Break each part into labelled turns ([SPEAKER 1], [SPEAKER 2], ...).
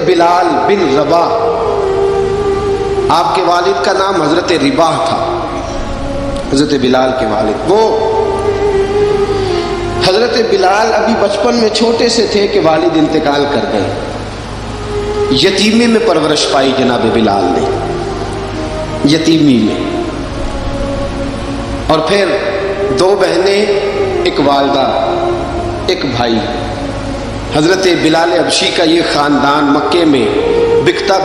[SPEAKER 1] بلال بن رباح، آپ کے والد کا نام حضرت رباح تھا، حضرت بلال کے والد۔ وہ حضرت بلال ابھی بچپن میں چھوٹے سے تھے کہ والد انتقال کر گئے، یتیمی میں پرورش پائی جناب بلال نے، یتیمی میں، اور پھر 2 بہنیں، ایک والدہ، ایک بھائی۔ حضرت بلال حبشی کا یہ خاندان مکے میں بکتا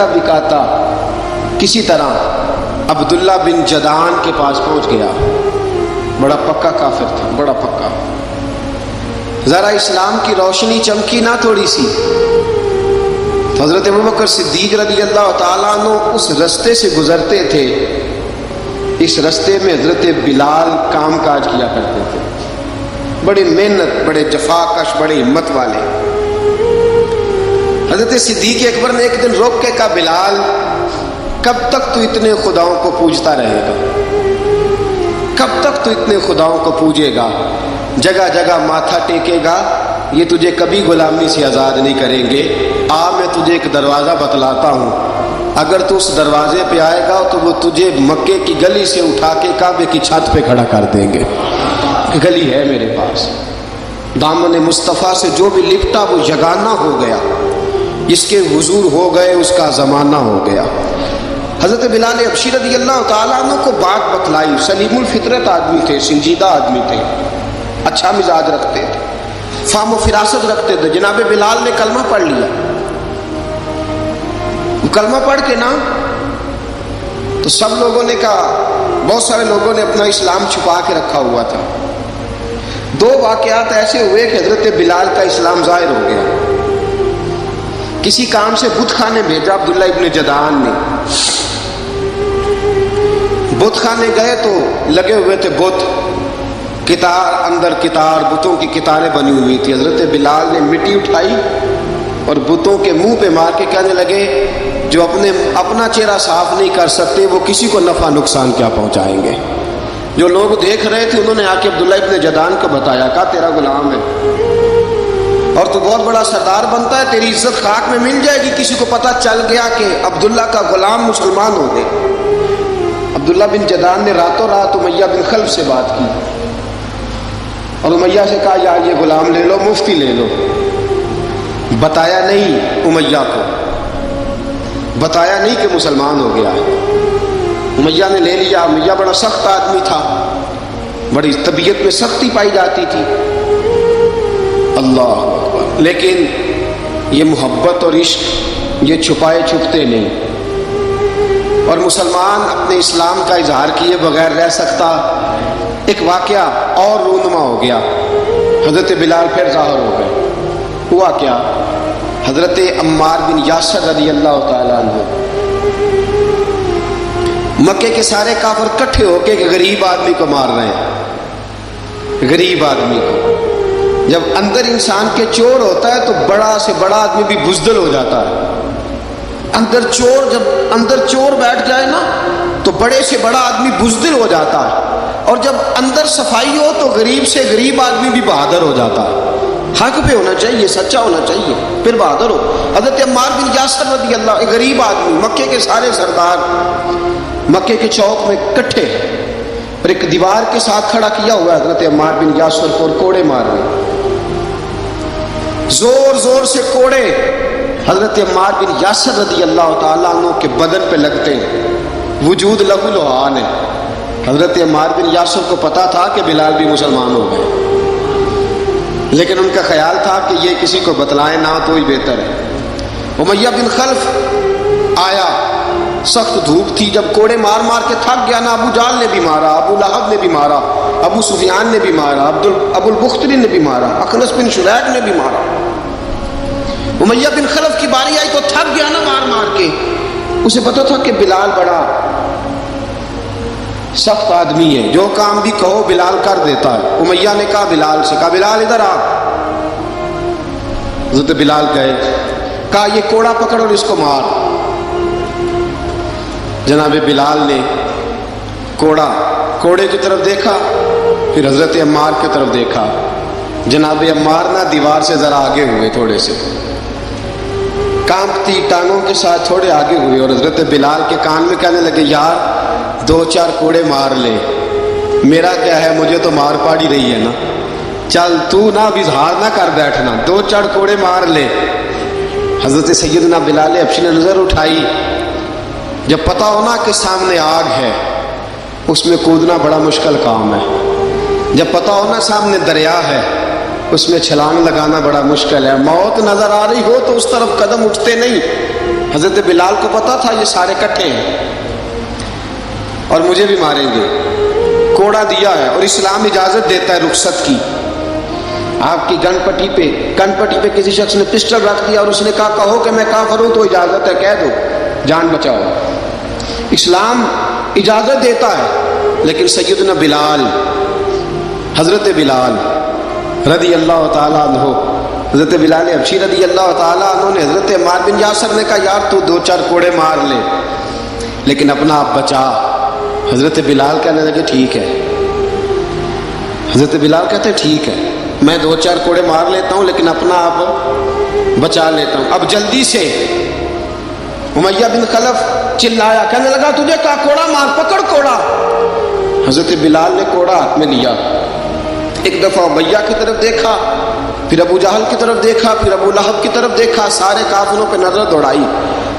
[SPEAKER 1] بکاتا کسی طرح عبداللہ بن جدعان کے پاس پہنچ گیا۔ بڑا پکا کافر تھا، بڑا پکا۔ ذرا اسلام کی روشنی چمکی نہ تھوڑی سی، حضرت ابوبکر صدیق رضی اللہ تعالیٰ عنہ اس رستے سے گزرتے تھے، اس رستے میں حضرت بلال کام کاج کیا کرتے تھے، بڑی محنت، بڑے جفاکش، بڑے ہمت والے۔ حضرت صدیق اکبر نے ایک دن روک کے کہا، بلال کب تک تو اتنے خداؤں کو پوجتا رہے گا؟ کب تک تو اتنے خداؤں کو پوجے گا، جگہ جگہ ماتھا ٹیکے گا؟ یہ تجھے کبھی غلامی سے آزاد نہیں کریں گے۔ میں تجھے ایک دروازہ بتلاتا ہوں، اگر تو اس دروازے پہ آئے گا تو وہ تجھے مکے کی گلی سے اٹھا کے کعبے کی چھت پہ کھڑا کر دیں گے۔ گلی ہے میرے پاس، دامن مصطفیٰ سے جو بھی لپٹا وہ یگانہ ہو گیا، جس کے حضور ہو گئے اس کا زمانہ ہو گیا۔ حضرت بلال حبشی رضی اللہ تعالیٰ عنہ کو بات بتلائی، سلیم الفطرت آدمی تھے، سنجیدہ آدمی تھے، اچھا مزاج رکھتے تھے، فہم و فراست رکھتے تھے۔ جناب بلال نے کلمہ پڑھ لیا، کلمہ پڑھ کے نا تو سب لوگوں نے کہا، بہت سارے لوگوں نے اپنا اسلام چھپا کے رکھا ہوا تھا۔ 2 واقعات ایسے ہوئے کہ حضرت بلال کا اسلام ظاہر ہو گیا۔ کسی کام سے بت خانے بھیجا عبداللہ ابن جدعان نے، بت خانے گئے تو لگے ہوئے تھے بت، کتار اندر کتار، بتوں کی کتاریں بنی ہوئی تھی۔ حضرت بلال نے مٹی اٹھائی اور بتوں کے منہ پہ مار کے کہنے لگے، جو اپنا چہرہ صاف نہیں کر سکتے وہ کسی کو نفع نقصان کیا پہنچائیں گے۔ جو لوگ دیکھ رہے تھے انہوں نے آ کے عبداللہ ابن جدعان کو بتایا، کہا تیرا غلام ہے اور تو بہت بڑا سردار بنتا ہے، تیری عزت خاک میں مل جائے گی۔ کسی کو پتہ چل گیا کہ عبداللہ کا غلام مسلمان ہو گئے۔ عبداللہ بن جدعان نے راتوں رات امیہ بن خلف سے بات کی اور امیہ سے کہا، یار یہ غلام لے لو، مفتی لے لو۔ بتایا نہیں امیہ کو، بتایا نہیں کہ مسلمان ہو گیا ہے۔ امیہ نے لے لیا۔ امیہ بڑا سخت آدمی تھا، بڑی طبیعت میں سختی پائی جاتی تھی، اللہ اکبر، لیکن یہ محبت اور عشق یہ چھپائے چھپتے نہیں، اور مسلمان اپنے اسلام کا اظہار کیے بغیر رہ سکتا۔ ایک واقعہ اور رونما ہو گیا، حضرت بلال پھر ظاہر ہو گئے۔ ہوا کیا؟ حضرت عمار بن یاسر رضی اللہ تعالیٰ عنہ، مکے کے سارے کافر کٹھے ہو کے ایک غریب آدمی کو مار رہے ہیں، غریب آدمی کو۔ جب اندر انسان کے چور ہوتا ہے تو بڑا سے بڑا آدمی بھی بزدل ہو جاتا ہے۔ جب اندر چور بیٹھ جائے نا تو بڑے سے بڑا آدمی بزدل ہو جاتا ہے، اور جب اندر صفائی ہو تو غریب سے غریب آدمی بھی بہادر ہو جاتا ہے۔ حق پہ ہونا چاہیے، سچا ہونا چاہیے، پھر بہادر ہو۔ حضرت عمار بن یاسر رضی اللہ، ایک غریب آدمی، مکے کے سارے سردار مکے کے چوک میں کٹھے، اور ایک دیوار کے ساتھ کھڑا کیا ہوا ہے حضرت عمار بن یاسر کو، اور کوڑے مار رہے، زور زور سے کوڑے حضرت عمار بن یاسر رضی اللہ تعالیٰ عنہ کے بدن پہ لگتے ہیں، وجود لہو لہان ہے۔ حضرت عمار بن یاسر کو پتا تھا کہ بلال بھی مسلمان ہو گئے، لیکن ان کا خیال تھا کہ یہ کسی کو بتلائیں نہ تو ہی بہتر ہے۔ امیہ بن خلف آیا، سخت دھوپ تھی، جب کوڑے مار مار کے تھک گیا نا، ابو جہل نے بھی مارا، ابو لہب نے بھی مارا، ابو سفیان نے بھی مارا، ابو البختری نے بھی مارا، اخنس بن شریح نے بھی مارا۔ امیہ بن خلف کی باری آئی تو تھک گیا نا مار مار کے، اسے پتا تھا کہ بلال بڑا سخت آدمی ہے، جو کام بھی کہو بلال کر دیتا ہے۔ امیہ نے کہا بلال سے، کہا بلال ادھر آ۔ حضرت بلال گئے، کہا یہ کوڑا پکڑ اور اس کو مار۔ جناب بلال نے کوڑے کی طرف دیکھا، پھر حضرت عمار کی طرف دیکھا۔ جناب عمار نہ دیوار سے ذرا آگے ہوئے تھوڑے سے، کانپتی ٹانگوں کے ساتھ تھوڑے آگے ہوئے اور حضرت بلال کے کان میں کہنے لگے یار 2-4 کوڑے مار لے، میرا کیا ہے، مجھے تو مار پاڑی رہی ہے نا، چل تو نہ اب اظہار نہ کر بیٹھنا، 2-4 کوڑے مار لے۔ حضرت سیدنا بلال حبشی نے نظر اٹھائی، جب پتہ ہونا کہ سامنے آگ ہے اس میں کودنا بڑا مشکل کام ہے، جب پتہ ہونا سامنے دریا ہے اس میں چھلانگ لگانا بڑا مشکل ہے، موت نظر آ رہی ہو تو اس طرف قدم اٹھتے نہیں۔ حضرت بلال کو پتہ تھا یہ سارے کٹھے ہیں اور مجھے بھی ماریں گے، کوڑا دیا ہے اور اسلام اجازت دیتا ہے رخصت کی۔ آپ کی کن پٹی پہ کسی شخص نے پسٹل رکھ دیا اور اس نے کہا کہو کہ میں کافر ہوں تو اجازت ہے، کہہ دو، جان بچاؤ، اسلام اجازت دیتا ہے۔ لیکن سیدنا بلال، حضرت بلال رضی اللہ تعالیٰ عنہ، حضرت بلال حبشی رضی اللہ تعالیٰ عنہ نے حضرت عمار بن یاسر نے کہا یار تو 2-4 کوڑے مار لے لیکن اپنا آپ بچا۔ حضرت بلال کہنے لگے ٹھیک ہے، حضرت بلال کہتے ہیں ٹھیک ہے میں 2-4 کوڑے مار لیتا ہوں لیکن اپنا آپ بچا لیتا ہوں۔ اب جلدی سے امیہ بن خلف چلایا، کہنے لگا تجھے کہا کوڑا مار، پکڑ کوڑا۔ حضرت بلال نے کوڑا ہاتھ میں لیا، ایک دفعہ امیہ کی طرف دیکھا، پھر ابو جہل کی طرف دیکھا، پھر ابو لہب کی طرف دیکھا، سارے کافروں پہ نظر دوڑائی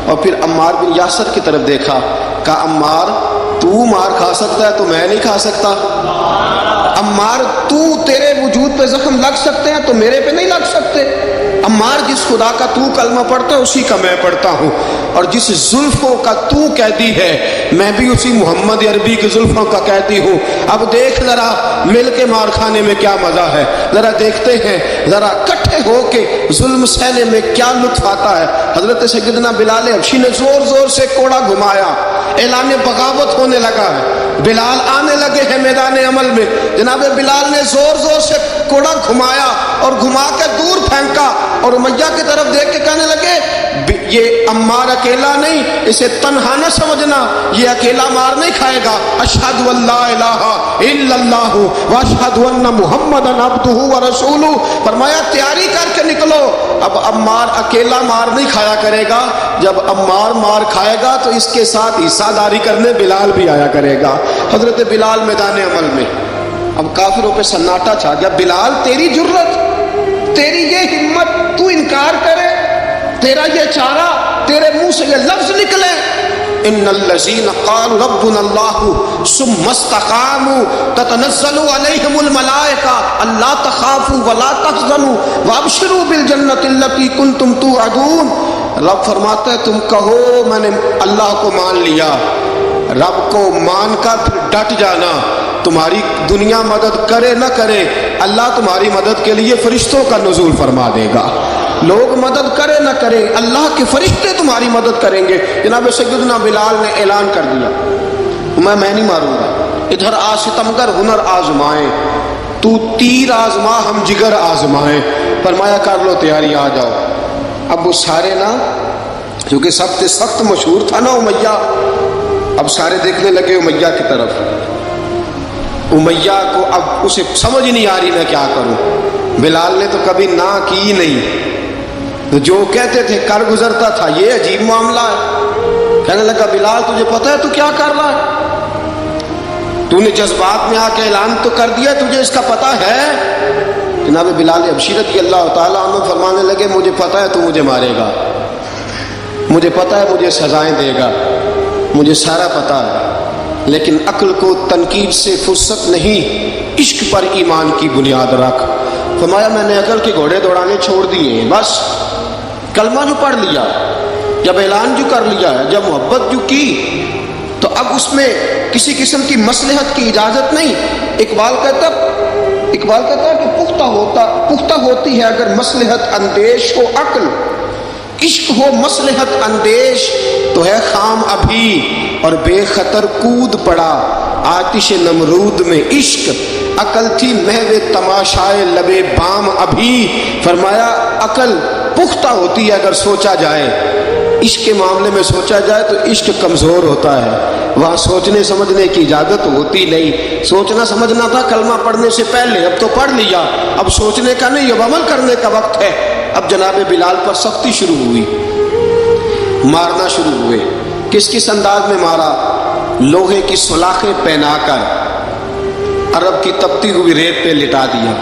[SPEAKER 1] اور پھر عمار بن یاسر کی طرف دیکھا، کہا عمار تو مار کھا سکتا ہے تو میں نہیں کھا سکتا، عمار تو تیرے وجود پہ زخم لگ سکتے ہیں تو میرے پہ نہیں لگ سکتے، عمار جس خدا کا تو کلمہ پڑھتا ہے اسی کا میں پڑھتا ہوں، اور جس زلفوں کا تو قیدی ہے میں بھی اسی محمد عربی کی زلفوں کا قیدی ہوں۔ اب دیکھ ذرا مل کے مار کھانے میں کیا مزہ ہے، ذرا دیکھتے ہیں ذرا اکٹھے ہو کے ظلم سہنے میں کیا لطف آتا ہے۔ حضرت سیدنا بلال حبشی نے زور زور سے کوڑا گھمایا، اعلان بغاوت ہونے لگا ہے، بلال آنے لگے ہیں میدان عمل میں۔ جناب بلال نے زور زور سے کوڑا گھمایا اور گھما کے دور پھینکا اور امیہ کی طرف دیکھ کے کہنے لگے یہ عمار اکیلا نہیں، اسے تنہا نہ سمجھنا، یہ اکیلا مار نہیں کھائے گا۔ اشہد ان لا الہ الا اللہ واشہد ان محمدا عبدہ ورسولہ، فرمایا تیاری کر کے نکلو، اب عمار اکیلا مار نہیں کھایا کرے گا، جب عمار مار کھائے گا تو اس کے ساتھ حصہ داری کرنے بلال بھی آیا کرے گا۔ حضرت بلال میدان عمل میں، اب کافروں پہ سناٹا چھا گیا۔ بلال تیری جرت، تیری یہ ہمت، تو انکار کرے، تیرا یہ چارہ، تیرے منہ سے یہ لفظ نکلے، ان الذین قالوا ربنا اللہ ثم استقاموا تتنزل علیہم الملائکہ الا تخافوا ولا تحزنوا وابشروا بالجنۃ التی کنتم توعدون۔ رب فرماتا ہے تم کہو میں نے اللہ کو مان لیا، رب کو مان کر پھر ڈٹ جانا، تمہاری دنیا مدد کرے نہ کرے اللہ تمہاری مدد کے لیے فرشتوں کا نزول فرما دے گا، لوگ مدد کرے نہ کرے اللہ کے فرشتے تمہاری مدد کریں گے۔ جناب سیدنا بلال نے اعلان کر دیا میں نہیں ماروں گا، ادھر آ ستمگر ہنر آزمائیں، تو تیر آزما ہم جگر آزمائیں، فرمایا کر لو تیاری آ جاؤ۔ اب وہ سارے نا کیونکہ سب سے سخت مشہور تھا نا امیہ، اب سارے دیکھنے لگے امیہ کی طرف، امیہ کو اب اسے سمجھ نہیں آ رہی میں کیا کروں، بلال نے تو کبھی نہ کی نہیں، تو جو کہتے تھے کر گزرتا تھا، یہ عجیب معاملہ ہے۔ کہنے لگا بلال تجھے پتہ ہے تو کیا کر رہا ہے، تو نے جذبات میں آ کے اعلان تو کر دیا، تجھے اس کا پتہ ہے؟ جناب بلال حبشی رضی اللہ تعالیٰ عنہ فرمانے لگے مجھے پتہ ہے تو مجھے مارے گا، مجھے پتہ ہے مجھے سزائیں دے گا، مجھے سارا پتہ ہے، لیکن عقل کو تنقید سے فرصت نہیں، عشق پر ایمان کی بنیاد رکھ۔ فرمایا میں نے عقل کے گھوڑے دوڑانے چھوڑ دیے ہیں، بس کلمہ جو پڑھ لیا، جب اعلان جو کر لیا ہے، جب محبت جو کی تو اب اس میں کسی قسم کی مصلحت کی اجازت نہیں۔ اقبال کہتا ہے کہ پختہ ہوتی ہے اگر مصلحت اندیش ہو عقل، عشق ہو مصلحت اندیش تو ہے خام ابھی، اور بے خطر کود پڑا آتش نمرود میں عشق، عقل تھی محو تماشائے لبے بام ابھی۔ فرمایا عقل پختہ ہوتی ہے اگر سوچا جائے، عشق کے معاملے میں سوچا جائے تو عشق کمزور ہوتا ہے، وہاں سوچنے سمجھنے کی اجازت ہوتی نہیں۔ سوچنا سمجھنا تھا کلمہ پڑھنے سے پہلے، اب تو پڑھ لیا، اب سوچنے کا نہیں، اب عمل کرنے کا وقت ہے۔ اب جناب بلال پر سختی شروع ہوئی، مارنا شروع ہوئے۔ کس کس انداز میں مارا؟ لوہے کی سلاخیں پہنا کر عرب کی تپتی ہوئی ریت پہ لٹا دیا۔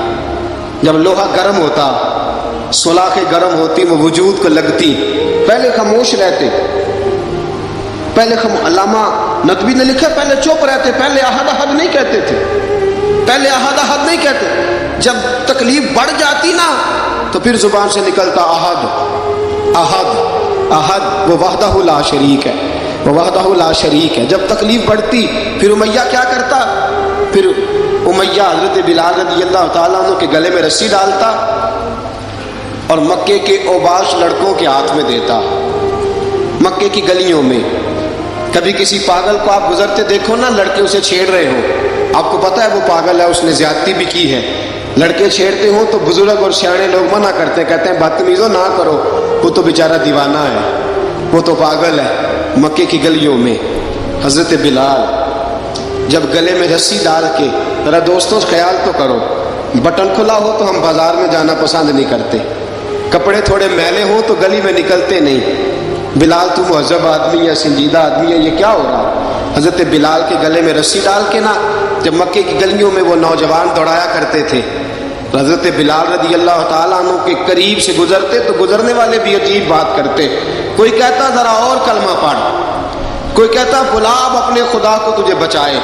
[SPEAKER 1] جب لوہا گرم ہوتا، سلاخیں گرم ہوتی، وہ وجود کو لگتی، پہلے خاموش رہتے، پہلے علامہ ندوی نے لکھا پہلے چپ رہتے، پہلے احد احد نہیں کہتے تھے، پہلے احد احد نہیں کہتے، جب تکلیف بڑھ جاتی نا تو پھر زبان سے نکلتا احد احد احد، وہ وحدہ لا شریک ہے، وہ وحدہ لا شریک ہے۔ جب تکلیف بڑھتی پھر امیہ کیا کرتا؟ پھر امیہ حضرت بلال رضی اللہ تعالیٰ عنہ کے گلے میں رسی ڈالتا اور مکے کے اوباش لڑکوں کے ہاتھ میں دیتا، مکے کی گلیوں میں۔ کبھی کسی پاگل کو آپ گزرتے دیکھو نا، لڑکے اسے چھیڑ رہے ہوں، آپ کو پتہ ہے وہ پاگل ہے، اس نے زیادتی بھی کی ہے، لڑکے چھیڑتے ہوں تو بزرگ اور سیانے لوگ منع کرتے ہیں، کہتے ہیں بدتمیزوں نہ کرو، وہ تو بیچارہ دیوانہ ہے، وہ تو پاگل ہے۔ مکے کی گلیوں میں حضرت بلال جب گلے میں رسی ڈال کے، ذرا دوستوں خیال تو کرو، بٹن کھلا ہو تو ہم بازار میں جانا پسند نہیں کرتے، کپڑے تھوڑے میلے ہوں تو گلی میں نکلتے نہیں۔ بلال تو مہذب آدمی ہے، سنجیدہ آدمی ہے، یہ کیا ہو رہا؟ حضرت بلال کے گلے میں رسی ڈال کے نا، جب مکے کی گلیوں میں وہ نوجوان دوڑایا کرتے تھے، حضرت بلال رضی اللہ تعالیٰ عنہ کے قریب سے گزرتے تو گزرنے والے بھی عجیب بات کرتے، کوئی کہتا ذرا اور کلمہ پڑھ، کوئی کہتا بلا اب اپنے خدا کو تجھے بچائے،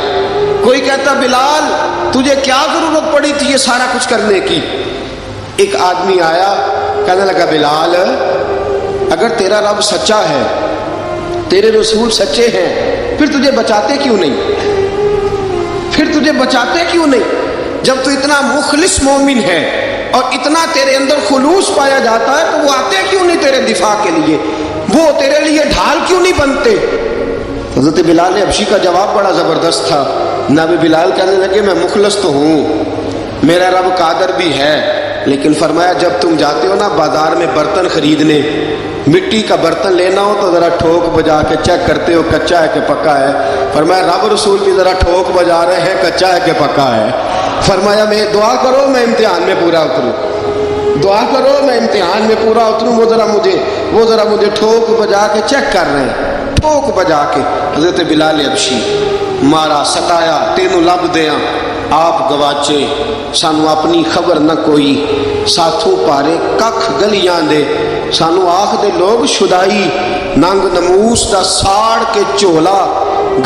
[SPEAKER 1] کوئی کہتا بلال تجھے کیا ضرورت پڑی تھی یہ سارا کچھ کرنے کی۔ ایک آدمی آیا کہنے لگا بلال اگر تیرا رب سچا ہے، تیرے رسول سچے ہیں، پھر تجھے بچاتے کیوں نہیں؟ پھر تجھے بچاتے کیوں نہیں؟ جب تو اتنا مخلص مومن ہے اور اتنا تیرے اندر خلوص پایا جاتا ہے تو وہ آتے کیوں نہیں تیرے دفاع کے لیے؟ وہ تیرے لیے ڈھال کیوں نہیں بنتے؟ حضرت بلال حبشی کا جواب بڑا زبردست تھا۔ نبی بلال کہنے لگے میں مخلص تو ہوں، میرا رب قادر بھی ہے، لیکن فرمایا جب تم جاتے ہو نا بازار میں برتن خریدنے، مٹی کا برتن لینا ہو تو ذرا ٹھوک بجا کے چیک کرتے ہو کچا ہے کہ پکا ہے۔ فرمایا رب رسول بھی ذرا ٹھوک بجا رہے ہیں کچا ہے کہ پکا ہے۔ فرمایا میں دعا کرو میں امتحان میں پورا اتروں، دعا کرو میں امتحان میں پورا اتروں، وہ ذرا مجھے ٹھوک بجا کے چیک کر رہے ہیں، ٹھوک بجا کے۔ حضرت بلال حبشی مارا ستایا تینوں لب دیاں آپ گواچے، سانو اپنی خبر نہ کوئی، ساتھوں پارے ککھ گلیاں دے، سانو آکھ دے لوگ شدائی، ننگ نموس دا ساڑ کے چولا،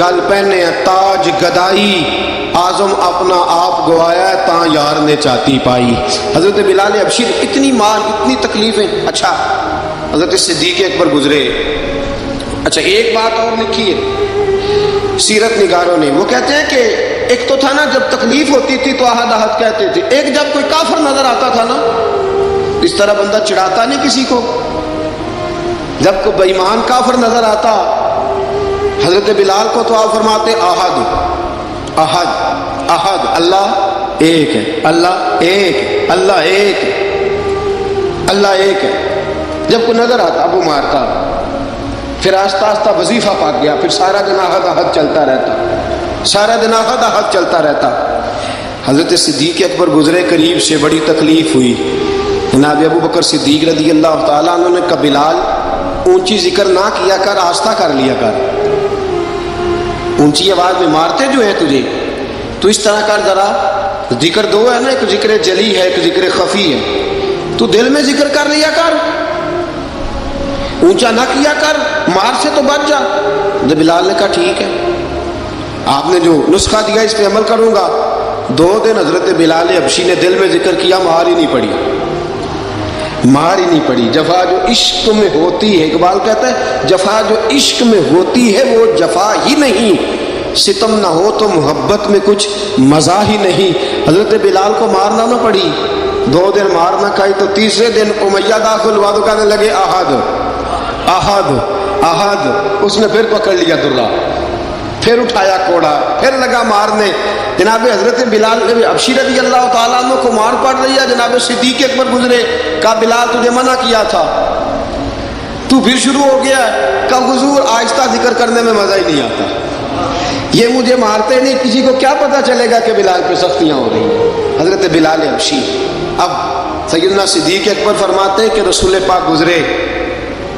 [SPEAKER 1] گل پہنے تاج گدائی، آزم اپنا آپ گوایا ہے تاں یار نے چاتی پائی۔ حضرت بلال حبشی اتنی مار اتنی تکلیفیں۔ اچھا حضرت صدیق اکبر گزرے، اچھا ایک بات اور لکھی ہے سیرت نگاروں نے، وہ کہتے ہیں کہ ایک تو تھا نا جب تکلیف ہوتی تھی تو احد احد کہتے تھے، ایک جب کوئی کافر نظر آتا تھا نا، اس طرح بندہ چڑھاتا نہیں کسی کو، جب کوئی بے ایمان کافر نظر آتا حضرت بلال کو تو آپ فرماتے احد احد احد، اللہ ایک ہے، اللہ ایک ہے، اللہ ایک ہے، اللہ ایک ہے۔ جب کوئی نظر آتا وہ مارتا، پھر آہستہ آہستہ وظیفہ پاک گیا، پھر سارا دن احد احد چلتا رہتا، سارا دن احد احد چلتا رہتا۔ حضرت صدیق اکبر گزرے قریب سے، بڑی تکلیف ہوئی، جناب ابو بکر صدیق رضی اللہ تعالیٰ عنہ نے کہا بلال اونچی ذکر نہ کیا کر، آہستہ کر لیا کر، اونچی آواز میں مارتے جو ہے تجھے تو اس طرح کر، ذرا ذکر دو ہے نا، ایک ذکر جلی ہے ایک ذکر خفی ہے، تو دل میں ذکر کر لیا کر، اونچا نہ کیا کر، مار سے تو بچ جا۔ بلال نے کہا ٹھیک ہے، آپ نے جو نسخہ دیا اس پہ عمل کروں گا۔ 2 دن حضرت بلال حبشی نے دل میں ذکر کیا، مار ہی نہیں پڑی، مار ہی نہیں پڑی۔ جفا جو عشق میں ہوتی ہے، اقبال کہتا ہے جفا جو عشق میں ہوتی ہے وہ جفا ہی نہیں، ستم نہ ہو تو محبت میں کچھ مزہ ہی نہیں۔ حضرت بلال کو مارنا نہ پڑی، 2 دن مار نہ کھائی تو تیسرے دن امیہ داخل ہوا تو کہنے لگے احد احد احد، اس نے پھر پکڑ لیا درہ، پھر اٹھایا کوڑا، پھر لگا مارنے۔ جناب حضرت بلال حبشی رضی اللہ تعالیٰ عنہ کو مار پڑ رہی ہے، جناب صدیق اکبر گزرے، کہا بلال تجھے منع کیا تھا، تو پھر شروع ہو گیا ہے، کہا حضور آہستہ ذکر کرنے میں مزہ ہی نہیں آتا، یہ مجھے مارتے نہیں، کسی کو کیا پتہ چلے گا کہ بلال پہ سختیاں ہو رہی ہیں۔ حضرت بلال حبشی، اب سیدنا صدیق اکبر فرماتے ہیں کہ رسول پاک گزرے،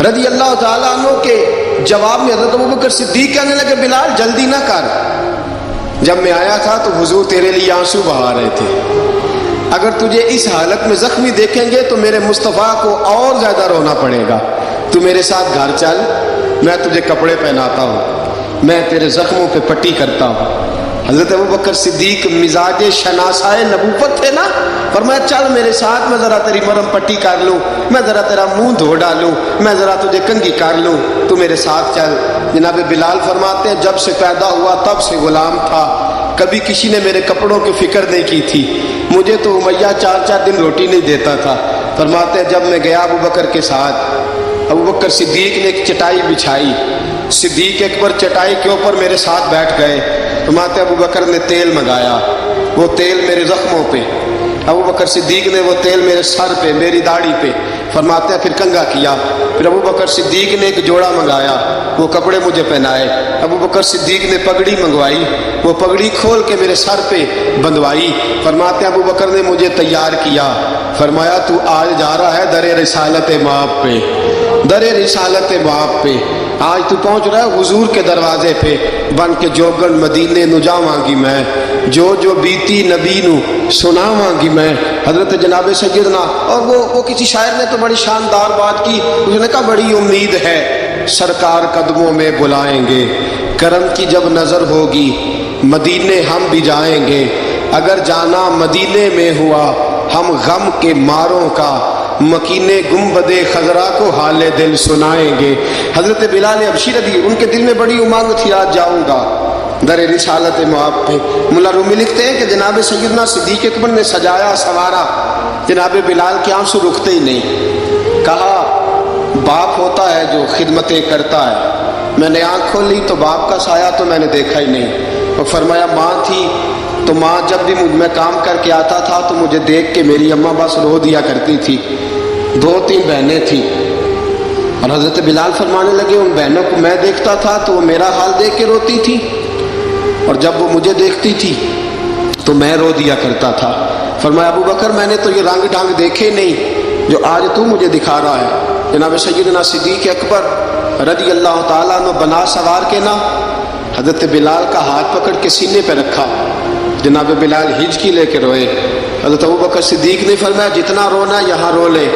[SPEAKER 1] رضی اللہ تعالیٰ عنہ کے جواب میں حضرت ابوبکر صدیق کہنے لگے بلال جلدی نہ کر، جب میں آیا تھا تو حضور تیرے لیے آنسو بہا رہے تھے، اگر تجھے اس حالت میں زخمی دیکھیں گے تو میرے مصطفیٰ کو اور زیادہ رونا پڑے گا، تو میرے ساتھ گھر چل، میں تجھے کپڑے پہناتا ہوں، میں تیرے زخموں پہ پٹی کرتا ہوں۔ حضرت ابوبکر صدیق مزاج شناسائے نبوت تھے نا، فرمایا چل میرے ساتھ، میں ذرا تیری مرہم پٹی کر لوں، میں ذرا تیرا منہ دھو ڈالوں، میں ذرا تجھے کنگھی کر لوں، تو میرے ساتھ چل۔ جناب بلال فرماتے ہیں جب سے پیدا ہوا تب سے غلام تھا، کبھی کسی نے میرے کپڑوں کی فکر نہیں کی تھی، مجھے تو امیہ 4 دن روٹی نہیں دیتا تھا۔ فرماتے ہیں جب میں گیا ابوبکر کے ساتھ، ابوبکر صدیق نے ایک چٹائی بچھائی، صدیق اکبر چٹائی کے اوپر میرے ساتھ بیٹھ گئے۔ فرماتے ابوبکر نے تیل منگایا، وہ تیل میرے زخموں پہ، ابوبکر صدیق نے وہ تیل میرے سر پہ، میری داڑھی پہ، فرماتے ہیں پھر کنگھا کیا، پھر ابوبکر صدیق نے ایک جوڑا منگایا، وہ کپڑے مجھے پہنائے، ابوبکر صدیق نے پگڑی منگوائی، وہ پگڑی کھول کے میرے سر پہ بندھوائی، فرماتے ہیں ابوبکر نے مجھے تیار کیا، فرمایا تو آج جا رہا ہے در رسالت مآب پہ، در رسالت مآب پہ، آج تو پہنچ رہا ہے حضور کے دروازے پہ، بن کے جوگن مدینے نو جاواں گی میں، جو بیتی نبی نو سناواں گی میں۔ حضرت جناب سیدنا، اور وہ کسی شاعر نے تو بڑی شاندار بات کی، اس نے کہا بڑی امید ہے سرکار قدموں میں بلائیں گے، کرم کی جب نظر ہوگی مدینے ہم بھی جائیں گے، اگر جانا مدینے میں ہوا ہم غم کے ماروں کا، مکینے گنبد خضرا کو حال دل سنائیں گے۔ حضرت بلال حبشی رضی، ان کے دل میں بڑی امنگ تھی آج جاؤں گا در رسالت مآب پہ۔ ملا رومی لکھتے ہیں کہ جناب سیدنا صدیق اکبر نے سجایا سوارا، جناب بلال کے آنسو رکتے ہی نہیں، کہا باپ ہوتا ہے جو خدمتیں کرتا ہے، میں نے آنکھ کھولی تو باپ کا سایہ تو میں نے دیکھا ہی نہیں، اور فرمایا ماں تھی تو ماں جب بھی میں کام کر کے آتا تھا تو مجھے دیکھ کے میری اماں بس رو دیا کرتی تھی، 2-3 بہنیں تھیں، اور حضرت بلال فرمانے لگے ان بہنوں کو میں دیکھتا تھا تو وہ میرا حال دیکھ کے روتی تھی، اور جب وہ مجھے دیکھتی تھی تو میں رو دیا کرتا تھا۔ فرمایا ابوبکر میں نے تو یہ رنگ ڈھنگ دیکھے نہیں جو آج تو مجھے دکھا رہا ہے۔ جناب سیدنا صدیق اکبر رضی اللہ تعالیٰ عنہ بنا سوار کے نا حضرت بلال کا ہاتھ پکڑ کے سینے پہ رکھا، جناب بلال ہچکی لے کے روئے۔ حضرت ابوبکر صدیق نے فرمایا جتنا رونا یہاں رو لے،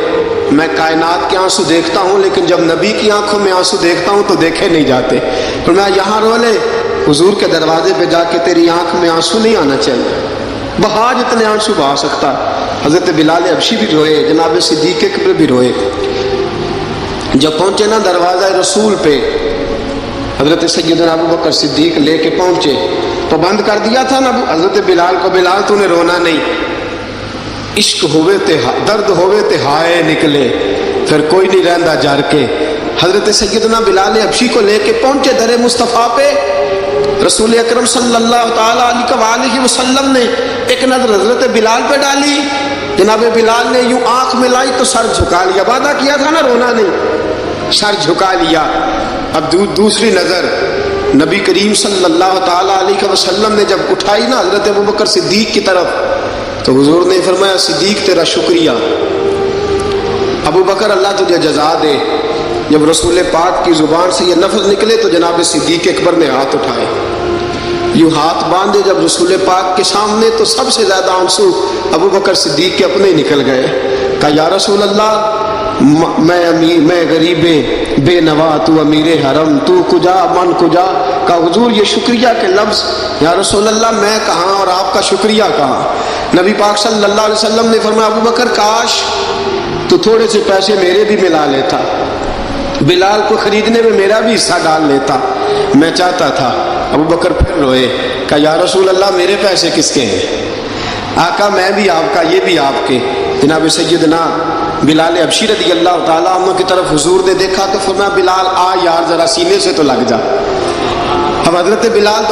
[SPEAKER 1] میں کائنات کے آنسو دیکھتا ہوں لیکن جب نبی کی آنکھوں میں آنسو دیکھتا ہوں تو دیکھے نہیں جاتے، فرمایا یہاں رو لے، حضور کے دروازے پہ جا کے تیری آنکھ میں آنسو نہیں آنا چاہیے، بہا جتنے آنسو بہا سکتا۔ حضرت بلال حبشی بھی روئے، جناب صدیق اکبر بھی روئے۔ جب پہنچے نا دروازہ رسول پہ، حضرت سیدنا ابوبکر صدیق لے کے پہنچے تو بند کر دیا تھا نا حضرت بلال کو، بلال تو نے رونا نہیں، عشق ہوئے تے درد ہوئے تے ہائے نکلے، پھر کوئی نہیں رہندا جار کے۔ حضرت سیدنا بلال حبشی کو لے کے پہنچے در مصطفیٰ پہ، رسول اکرم صلی اللہ تعالیٰ علیہ وسلم نے ایک نظر حضرت بلال پہ ڈالی، جناب بلال نے یوں آنکھ ملائی تو سر جھکا لیا، وعدہ کیا تھا نا رونا نہیں، سر جھکا لیا۔ اب دوسری نظر نبی کریم صلی اللہ تعالیٰ علیہ وسلم نے جب اٹھائی نا حضرت ابوبکر صدیق کی طرف تو حضور نے فرمایا صدیق تیرا شکریہ، ابوبکر اللہ تجھے جزا دے۔ جب رسول پاک کی زبان سے یہ لفظ نکلے تو جناب صدیق اکبر نے ہاتھ اٹھائے، یوں ہاتھ باندھے جب رسول پاک کے سامنے تو سب سے زیادہ آنسو ابوبکر صدیق کے اپنے نکل گئے۔ کہا یا رسول اللہ میں غریب بے نوا، تو امیر حرم، تو کجا من کجا۔ کہا حضور یہ شکریہ کے لفظ، یا رسول اللہ میں کہاں اور آپ کا شکریہ کہاں۔ نبی پاک صلی اللہ علیہ وسلم نے فرمایا ابوبکر کاش تو تھوڑے سے پیسے میرے بھی ملا لیتا، بلال کو خریدنے میں میرا بھی حصہ ڈال لیتا، میں چاہتا تھا۔ ابوبکر پھر روئے، کہا یا رسول اللہ میرے پیسے کس کے ہیں؟ آقا میں بھی آپ کا، یہ بھی آپ کے۔ جناب سیدنا بلال حبشی رضی اللہ تعالیٰ عنہ کی طرف حضور نے دیکھا تو فرمایا بلال آ یار ذرا سینے سے تو لگ جا۔ اب حضرت بلال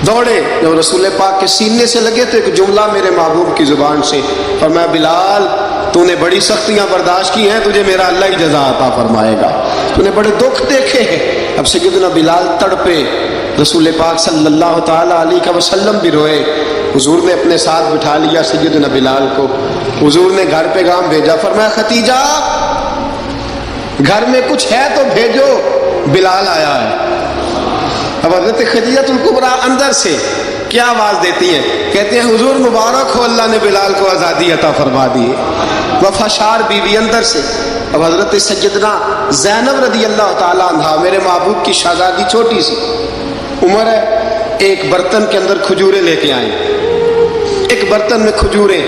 [SPEAKER 1] دوڑے، جب رسول پاک کے سینے سے لگے تو ایک جملہ میرے محبوب کی زبان سے، فرمایا بلال تو نے بڑی سختیاں برداشت کی ہیں، تجھے میرا اللہ ہی جزا عطا فرمائے گا، تو نے بڑے دکھ دیکھے ہیں۔ اب سیدنا بلال تڑپے، رسول پاک صلی اللہ تعالیٰ علیہ وسلم بھی روئے۔ حضور نے اپنے ساتھ بٹھا لیا سیدنا بلال کو، حضور نے گھر پیغام بھیجا، فرمایا ختیجہ گھر میں کچھ ہے تو بھیجو، بلال آیا ہے۔ اب حضرت خدیجہ الکبریٰ اندر سے کیا آواز دیتی ہیں؟ کہتے ہیں حضور مبارک ہو، اللہ نے بلال کو آزادی عطا فرما دی۔ وفاشار بیوی اندر سے۔ اب حضرت سیدنا زینب رضی اللہ تعالیٰ عنہ، میرے محبوب کی شہزادی، چھوٹی سی عمر ہے، ایک برتن کے اندر کھجوریں لے کے آئیں، ایک برتن میں کھجوریں۔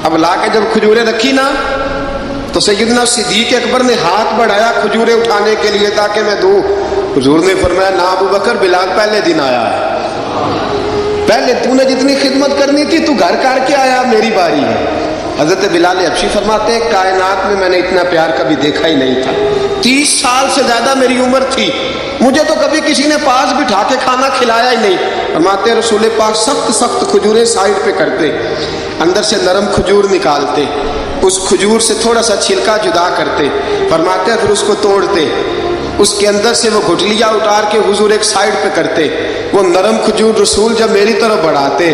[SPEAKER 1] اب لا کے جب کھجوریں رکھی نا تو سیدنا صدیق اکبر نے ہاتھ بڑھایا کھجوریں اٹھانے کے لیے تاکہ میں دوں۔ حضور نے فرمایا نہ ابو بکر، بلال پہلے دن آیا ہے، پہلے تو نے جتنی خدمت کرنی تھی تو گھر کر کے آیا، میری باری ہے۔ حضرت بلال حبشی فرماتے ہیں کائنات میں نے اتنا پیار کبھی دیکھا ہی نہیں تھا۔ 30 سال سے زیادہ میری عمر تھی، مجھے تو کبھی کسی نے پاس بٹھا کے کھانا کھلایا ہی نہیں۔ فرماتے رسول پاک سخت سخت کھجوریں سائڈ پہ کرتے، اندر سے نرم کھجور نکالتے، اس کھجور سے تھوڑا سا چھلکا جدا کرتے، فرماتے پھر اس کو توڑتے، اس کے اندر سے وہ گھٹلیاں اتار کے حضور ایک سائڈ پہ کرتے، وہ نرم کھجور رسول جب میری طرف بڑھاتے،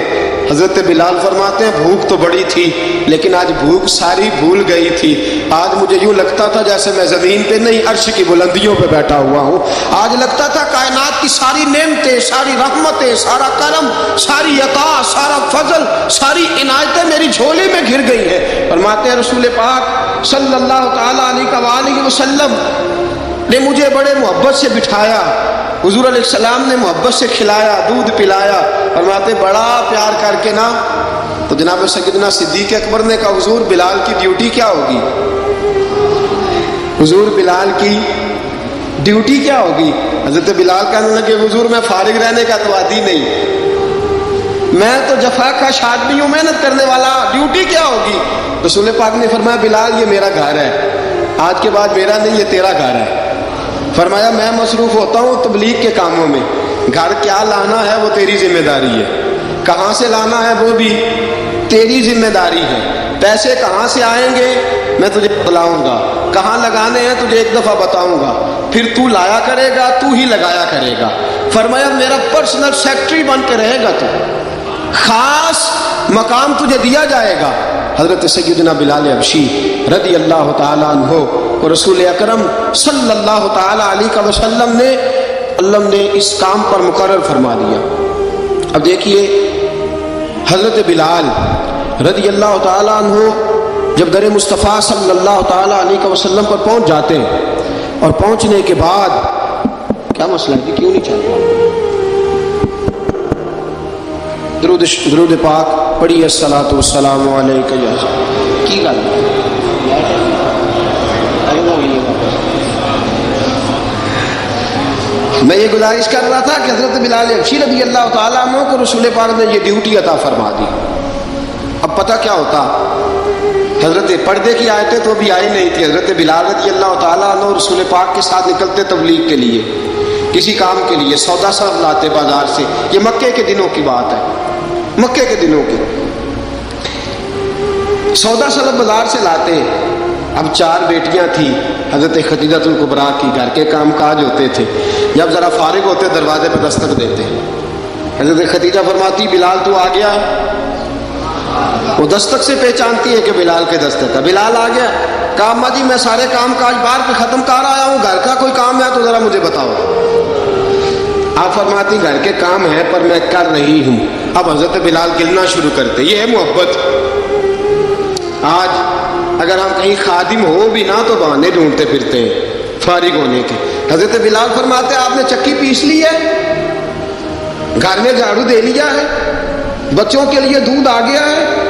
[SPEAKER 1] حضرت بلال فرماتے ہیں بھوک تو بڑی تھی لیکن آج بھوک ساری بھول گئی تھی۔ آج مجھے یوں لگتا تھا جیسے میں زمین پہ نہیں عرش کی بلندیوں پہ بیٹھا ہوا ہوں۔ آج لگتا تھا کائنات کی ساری نعمتیں، ساری رحمتیں، سارا کرم، ساری عطا، سارا فضل، ساری عنایتیں میری جھولی میں گھر گئی ہیں۔ فرماتے ہیں رسول پاک صلی اللہ تعالیٰ علیہ وسلم نے مجھے بڑے محبت سے بٹھایا، حضور علیہ السلام نے محبت سے کھلایا، دودھ پلایا، فرماتے بڑا پیار کر کے نا۔ تو جناب سیدنا صدیق اکبر نے کہا حضور بلال کی ڈیوٹی کیا ہوگی؟ حضور بلال کی ڈیوٹی کیا ہوگی؟ حضرت بلال کہنے لگے حضور میں فارغ رہنے کا تو عادی نہیں، میں تو جفا کش آدمی ہوں، محنت کرنے والا، ڈیوٹی کیا ہوگی؟ رسول پاک نے فرمایا بلال یہ میرا گھر ہے، آج کے بعد میرا نہیں یہ تیرا گھر ہے۔ فرمایا میں مصروف ہوتا ہوں تبلیغ کے کاموں میں، گھر کیا لانا ہے وہ تیری ذمہ داری ہے، کہاں سے لانا ہے وہ بھی تیری ذمہ داری ہے، پیسے کہاں سے آئیں گے میں تجھے بتلاؤں گا، کہاں لگانے ہیں تجھے ایک دفعہ بتاؤں گا، پھر تو لایا کرے گا، تو ہی لگایا کرے گا۔ فرمایا میرا پرسنل سیکرٹری بن کے رہے گا، تو خاص مقام تجھے دیا جائے گا۔ حضرت سیدنا بلال حبشی رضی اللہ تعالیٰ عنہ کو رسول اکرم صلی اللہ تعالیٰ علیہ وسلم نے اللہ نے اس کام پر مقرر فرما دیا۔ اب دیکھیے حضرت بلال رضی اللہ تعالیٰ عنہ جب در مصطفیٰ صلی اللہ تعالیٰ علیہ وسلم پر پہنچ جاتے ہیں، اور پہنچنے کے بعد کیا مسئلہ ہے کیوں نہیں چل رہا؟ درود پاک پڑھی الصلاۃ والسلام علیک یا کی گل میں یہ گزارش کر رہا تھا کہ حضرت بلال حبشی رضی اللہ تعالیٰ عنہ کو رسول پاک نے یہ ڈیوٹی عطا فرما دی۔ اب پتہ کیا ہوتا، حضرت پردے کی آیتیں تو ابھی آئی نہیں تھی، حضرت بلال رضی اللہ تعالیٰ عنہ رسول پاک کے ساتھ نکلتے تبلیغ کے لیے، کسی کام کے لیے، سودا سب لاتے بازار سے، یہ مکے کے دنوں کی بات ہے، مکے کے دنوں کی سودا سلب بازار سے لاتے۔ اب 4 بیٹیاں تھیں حضرت خدیجہ الکبریٰ کی، گھر کے کام کاج ہوتے تھے، جب ذرا فارغ ہوتے دروازے پہ دستک دیتے، حضرت خدیجہ فرماتی بلال تو آ گیا، وہ دستک سے پہچانتی ہے کہ بلال کے دستک ہے، بلال آ گیا، کہا اماں جی میں سارے کام کاج باہر پہ ختم کر آیا ہوں، گھر کا کوئی کام ہے تو ذرا مجھے بتاؤ۔ آپ فرماتی گھر کے کام ہے پر میں کر رہی ہوں۔ اب حضرت بلال گلنا شروع کرتے، یہ ہے محبت۔ آج اگر ہم کہیں خادم ہو بھی نہ تو بہانے ڈھونڈتے پھرتے ہیں فارغ ہونے کے۔ حضرت بلال فرماتے آپ نے چکی پیس لی ہے، گھر میں جھاڑو دے لیا ہے، بچوں کے لیے دودھ آ گیا ہے،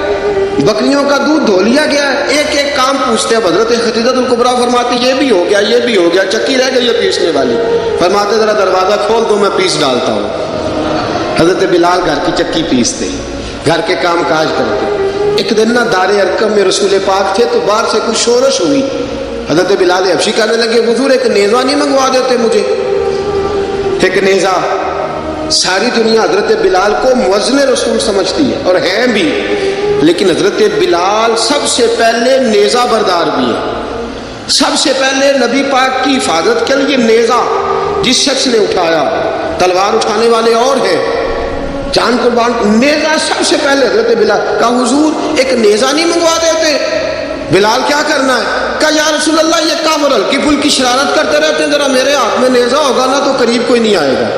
[SPEAKER 1] بکریوں کا دودھ دھو لیا گیا ہے، ایک ایک کام پوچھتے ہیں۔ حضرت خدیجہ الکبریٰ فرماتی یہ بھی ہو گیا، یہ بھی ہو گیا، چکی رہ گئی ہے پیسنے والی، فرماتے ذرا دروازہ کھول دو میں پیس ڈالتا ہوں۔ حضرت بلال گھر کی چکی پیستے، گھر کے کام کاج کرتے۔ ایک دن نہ دار ارقم میں رسول پاک تھے تو باہر سے کچھ شورش ہوئی، حضرت بلال حبشی کہنے لگے حضور ایک نیزہ نہیں منگوا دیتے مجھے؟ ایک نیزہ، ساری دنیا حضرت بلال کو مؤذن رسول سمجھتی ہے اور ہیں بھی، لیکن حضرت بلال سب سے پہلے نیزہ بردار بھی ہے۔ سب سے پہلے نبی پاک کی حفاظت کے لیے نیزہ جس شخص نے اٹھایا، تلوار اٹھانے والے اور ہیں، جان قربان، نیزہ سب سے پہلے حضرت بلال۔ کہا حضور ایک نیزہ نہیں منگوا دیتے؟ بلال کیا کرنا ہے؟ کہا یا رسول اللہ یہ کافر ہلکی پھلکی شرارت کرتے رہتے ہیں، ذرا میرے ہاتھ میں نیزہ ہوگا نا تو قریب کوئی نہیں آئے گا.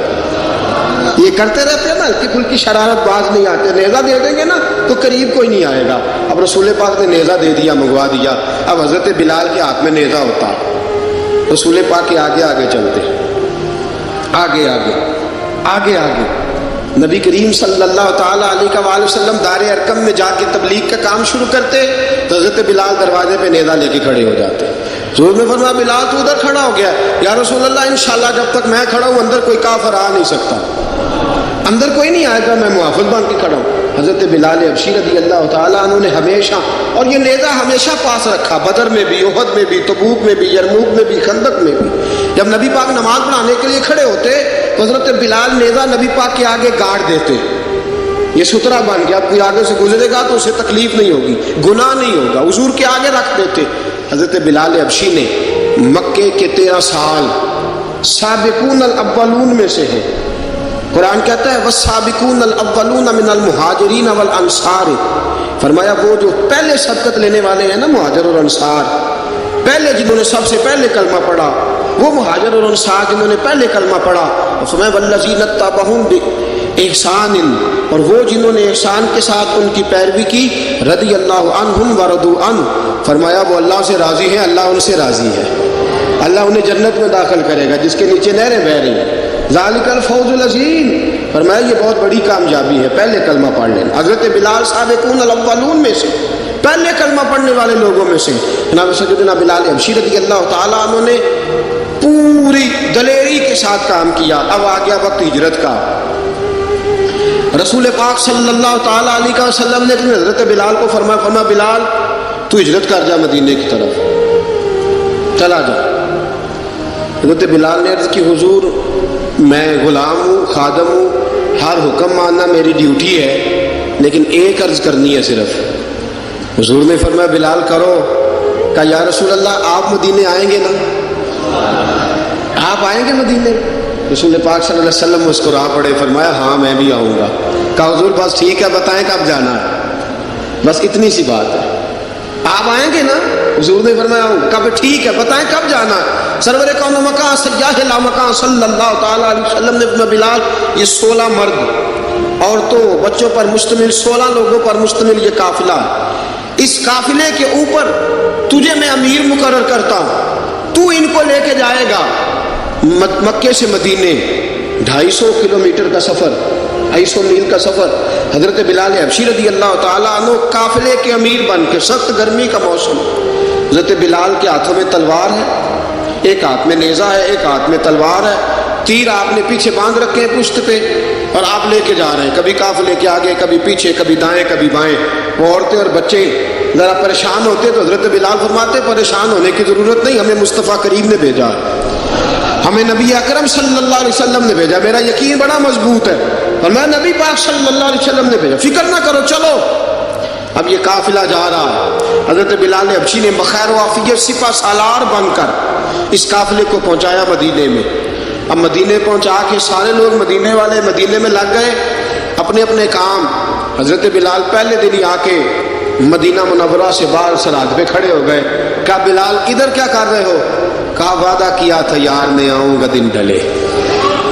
[SPEAKER 1] یہ کرتے رہتے ہیں نا ہلکی پھلکی شرارت، باز نہیں آتے، نیزہ دے دیں گے نا تو قریب کوئی نہیں آئے گا. اب رسول پاک نے نیزہ دے دیا، منگوا دیا. اب حضرت بلال کے ہاتھ میں نیزہ ہوتا، رسول پاک کے آگے آگے چلتے، آگے آگے آگے آگے. نبی کریم صلی اللہ تعالیٰ علیہ وآلہ وسلم دار ارقم میں جا کے تبلیغ کا کام شروع کرتے تو حضرت بلال دروازے پہ نیزہ لے کے کھڑے ہو جاتے. حضور نے فرمایا بلال تو ادھر کھڑا ہو گیا. یا رسول اللہ انشاءاللہ جب تک میں کھڑا ہوں اندر کوئی کافر آ نہیں سکتا، اندر کوئی نہیں آئے گا، میں محافظ بن کے کھڑا ہوں. حضرت بلال حبشی رضی اللہ تعالیٰ عنہ نے ہمیشہ، اور یہ نیزہ ہمیشہ پاس رکھا، بدر میں بھی، احد میں بھی، تبوک میں بھی، یرموک میں بھی، خندق میں بھی. جب نبی پاک نماز پڑھانے کے لیے کھڑے ہوتے تو حضرت بلال نیزہ نبی پاک کے آگے گاڑ دیتے. یہ سترا بن گیا، اب کوئی آگے سے گزرے گا تو اسے تکلیف نہیں ہوگی، گناہ نہیں ہوگا، حضور کے آگے رکھ دیتے. حضرت بلال حبشی نے مکے کے 13 سال سابقون الاولون میں سے ہیں. قرآن کہتا ہے والسابقون الاولون من المہاجرین والانصار، فرمایا وہ جو پہلے سبقت لینے والے ہیں نا مہاجر اور انصار، پہلے جنہوں نے سب سے پہلے کلمہ پڑھا وہ مہاجر اور انصار جنہوں نے پہلے کلمہ پڑھا. فرمایا والذین اتبعوہم باحسان، اور وہ جنہوں نے احسان کے ساتھ ان کی پیروی کی، رضی اللہ عنہم ورضوا عنہ، فرمایا وہ اللہ سے راضی ہیں، اللہ ان سے راضی ہے، اللہ انہیں جنت میں داخل کرے گا جس کے نیچے نہریں بہہ رہی ہیں. ذالک الفوز العظیم، فرمایا یہ بہت بڑی کامیابی ہے پہلے کلمہ پڑھ لینا. حضرت بلال سابقون الاولون میں سے، پہلے کلمہ پڑھنے والے لوگوں میں سے. جناب سیدنا بلال حبشی رضی اللہ تعالیٰ عنہ نے پوری دلیری کے ساتھ کام کیا. اب آ گیا وقت ہجرت کا. رسول پاک صلی اللہ تعالیٰ علیہ وسلم نے حضرت بلال کو فرمایا بلال تو ہجرت کر جا مدینے کی طرف، چلا جا. حضرت بلال نے عرض کی حضور میں غلام ہوں، خادم ہوں، ہر حکم ماننا میری ڈیوٹی ہے، لیکن ایک عرض کرنی ہے صرف. حضور نے فرمایا بلال کرو. کہا یا رسول اللہ آپ مدینے آئیں گے نا؟ آپ آئیں گے مدینے؟ رسول پاک صلی اللہ علیہ وسلم مسکرا پڑے، فرمایا ہاں میں بھی آؤں گا. کہا حضور بس ٹھیک ہے بتائیں کب جانا ہے، بس اتنی سی بات ہے. آپ آئیں گے نا؟ حضور نے فرمایا کب؟ ٹھیک ہے بتائیں کب جانا ہے. سرور کون مکان سیاح لا مکان صلی اللہ تعالیٰ علیہ وسلم نے فرمایا بلال یہ 16 مرد عورتوں بچوں پر مشتمل 16 لوگوں پر مشتمل یہ قافلہ، اس قافلے کے اوپر تجھے میں امیر مقرر کرتا ہوں، تو ان کو لے کے جائے گا مکے سے مدینے 250 کلومیٹر کا سفر، 250 میل کا سفر. حضرت بلال حبشی رضی اللہ تعالیٰ عنہ قافلے کے امیر بن کے، سخت گرمی کا موسم، حضرت بلال کے ہاتھوں میں تلوار ہے، ایک ہاتھ میں نیزہ ہے، ایک ہاتھ میں تلوار ہے، تیر آپ نے پیچھے باندھ رکھے ہیں پشت پہ، اور آپ لے کے جا رہے ہیں، کبھی قافلے کے آگے، کبھی پیچھے، کبھی دائیں کبھی بائیں. وہ عورتیں اور بچے ذرا پریشان ہوتے تو حضرت بلال فرماتے پریشان ہونے کی ضرورت نہیں، ہمیں مصطفیٰ کریم نے بھیجا، ہمیں نبی اکرم صلی اللہ علیہ وسلم نے بھیجا، میرا یقین بڑا مضبوط ہے، اور میں نبی پاک صلی اللہ علیہ وسلم نے بھیجا، فکر نہ کرو چلو. اب یہ قافلہ جا رہا، حضرت بلال حبشی نے بخیر و عافیت سپہ سالار بن کر اس قافلے کو پہنچایا مدینے میں. اب مدینے پہنچا کے سارے لوگ مدینے والے مدینے میں لگ گئے اپنے اپنے کام. حضرت بلال پہلے دن ہی آ کے مدینہ منورہ سے باہر سرحد پہ کھڑے ہو گئے. کہا بلال ادھر کیا کر رہے ہو؟ کہا وعدہ کیا تھا یار میں آؤں گا دن ڈلے،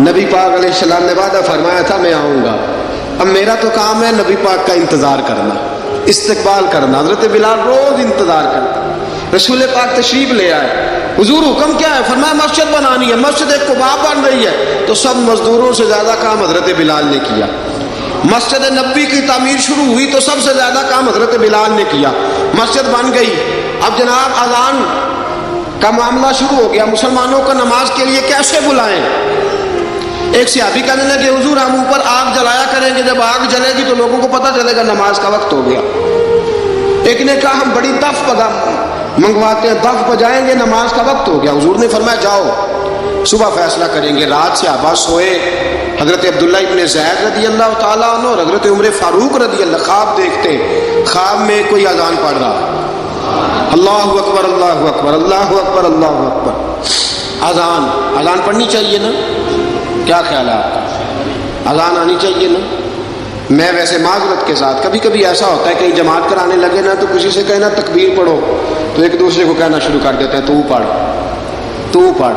[SPEAKER 1] نبی پاک علیہ السلام نے وعدہ فرمایا تھا میں آؤں گا. اب میرا تو کام ہے نبی پاک کا انتظار کرنا، استقبال کرنا. حضرت بلال روز انتظار کرتا. رسول پاک تشریف لے آئے، حضور حکم کیا ہے؟ فرمایا مسجد بنانی ہے، مسجد قباء بن رہی ہے. تو سب مزدوروں سے زیادہ کام حضرت بلال نے کیا. مسجد نبی کی تعمیر شروع ہوئی تو سب سے زیادہ کام حضرت بلال نے کیا. مسجد بن گئی. اب جناب اذان کا معاملہ شروع ہو گیا، مسلمانوں کو نماز کے لیے کیسے بلائیں؟ ایک صحابی کہنے لگے حضور ہم اوپر آگ جلایا کریں گے، جب آگ جلے گی تو لوگوں کو پتہ چلے گا نماز کا وقت ہو گیا. ایک نے کہا ہم بڑی دف منگواتے ہیں، دف بجائیں گے، نماز کا وقت ہو گیا. حضور نے فرمایا جاؤ صبح فیصلہ کریں گے. رات سے صحابہ سوئے. حضرت عبداللہ ابن زید رضی اللہ تعالیٰ عنہ اور حضرت عمر فاروق رضی اللہ خواب دیکھتے، خواب میں کوئی اذان پڑھ رہا، اللہ اکبر اللہ اکبر اللہ اکبر اللہ اکبر. اذان پڑھنی چاہیے نا؟ کیا خیال ہے آپ کا؟ اذان آنی چاہیے نا؟ میں ویسے معذرت کے ساتھ کبھی کبھی ایسا ہوتا ہے کہ جماعت کرانے لگے نا تو کسی سے کہنا تکبیر پڑھو، تو ایک دوسرے کو کہنا شروع کر دیتے ہیں تو پڑھ تو پڑھ.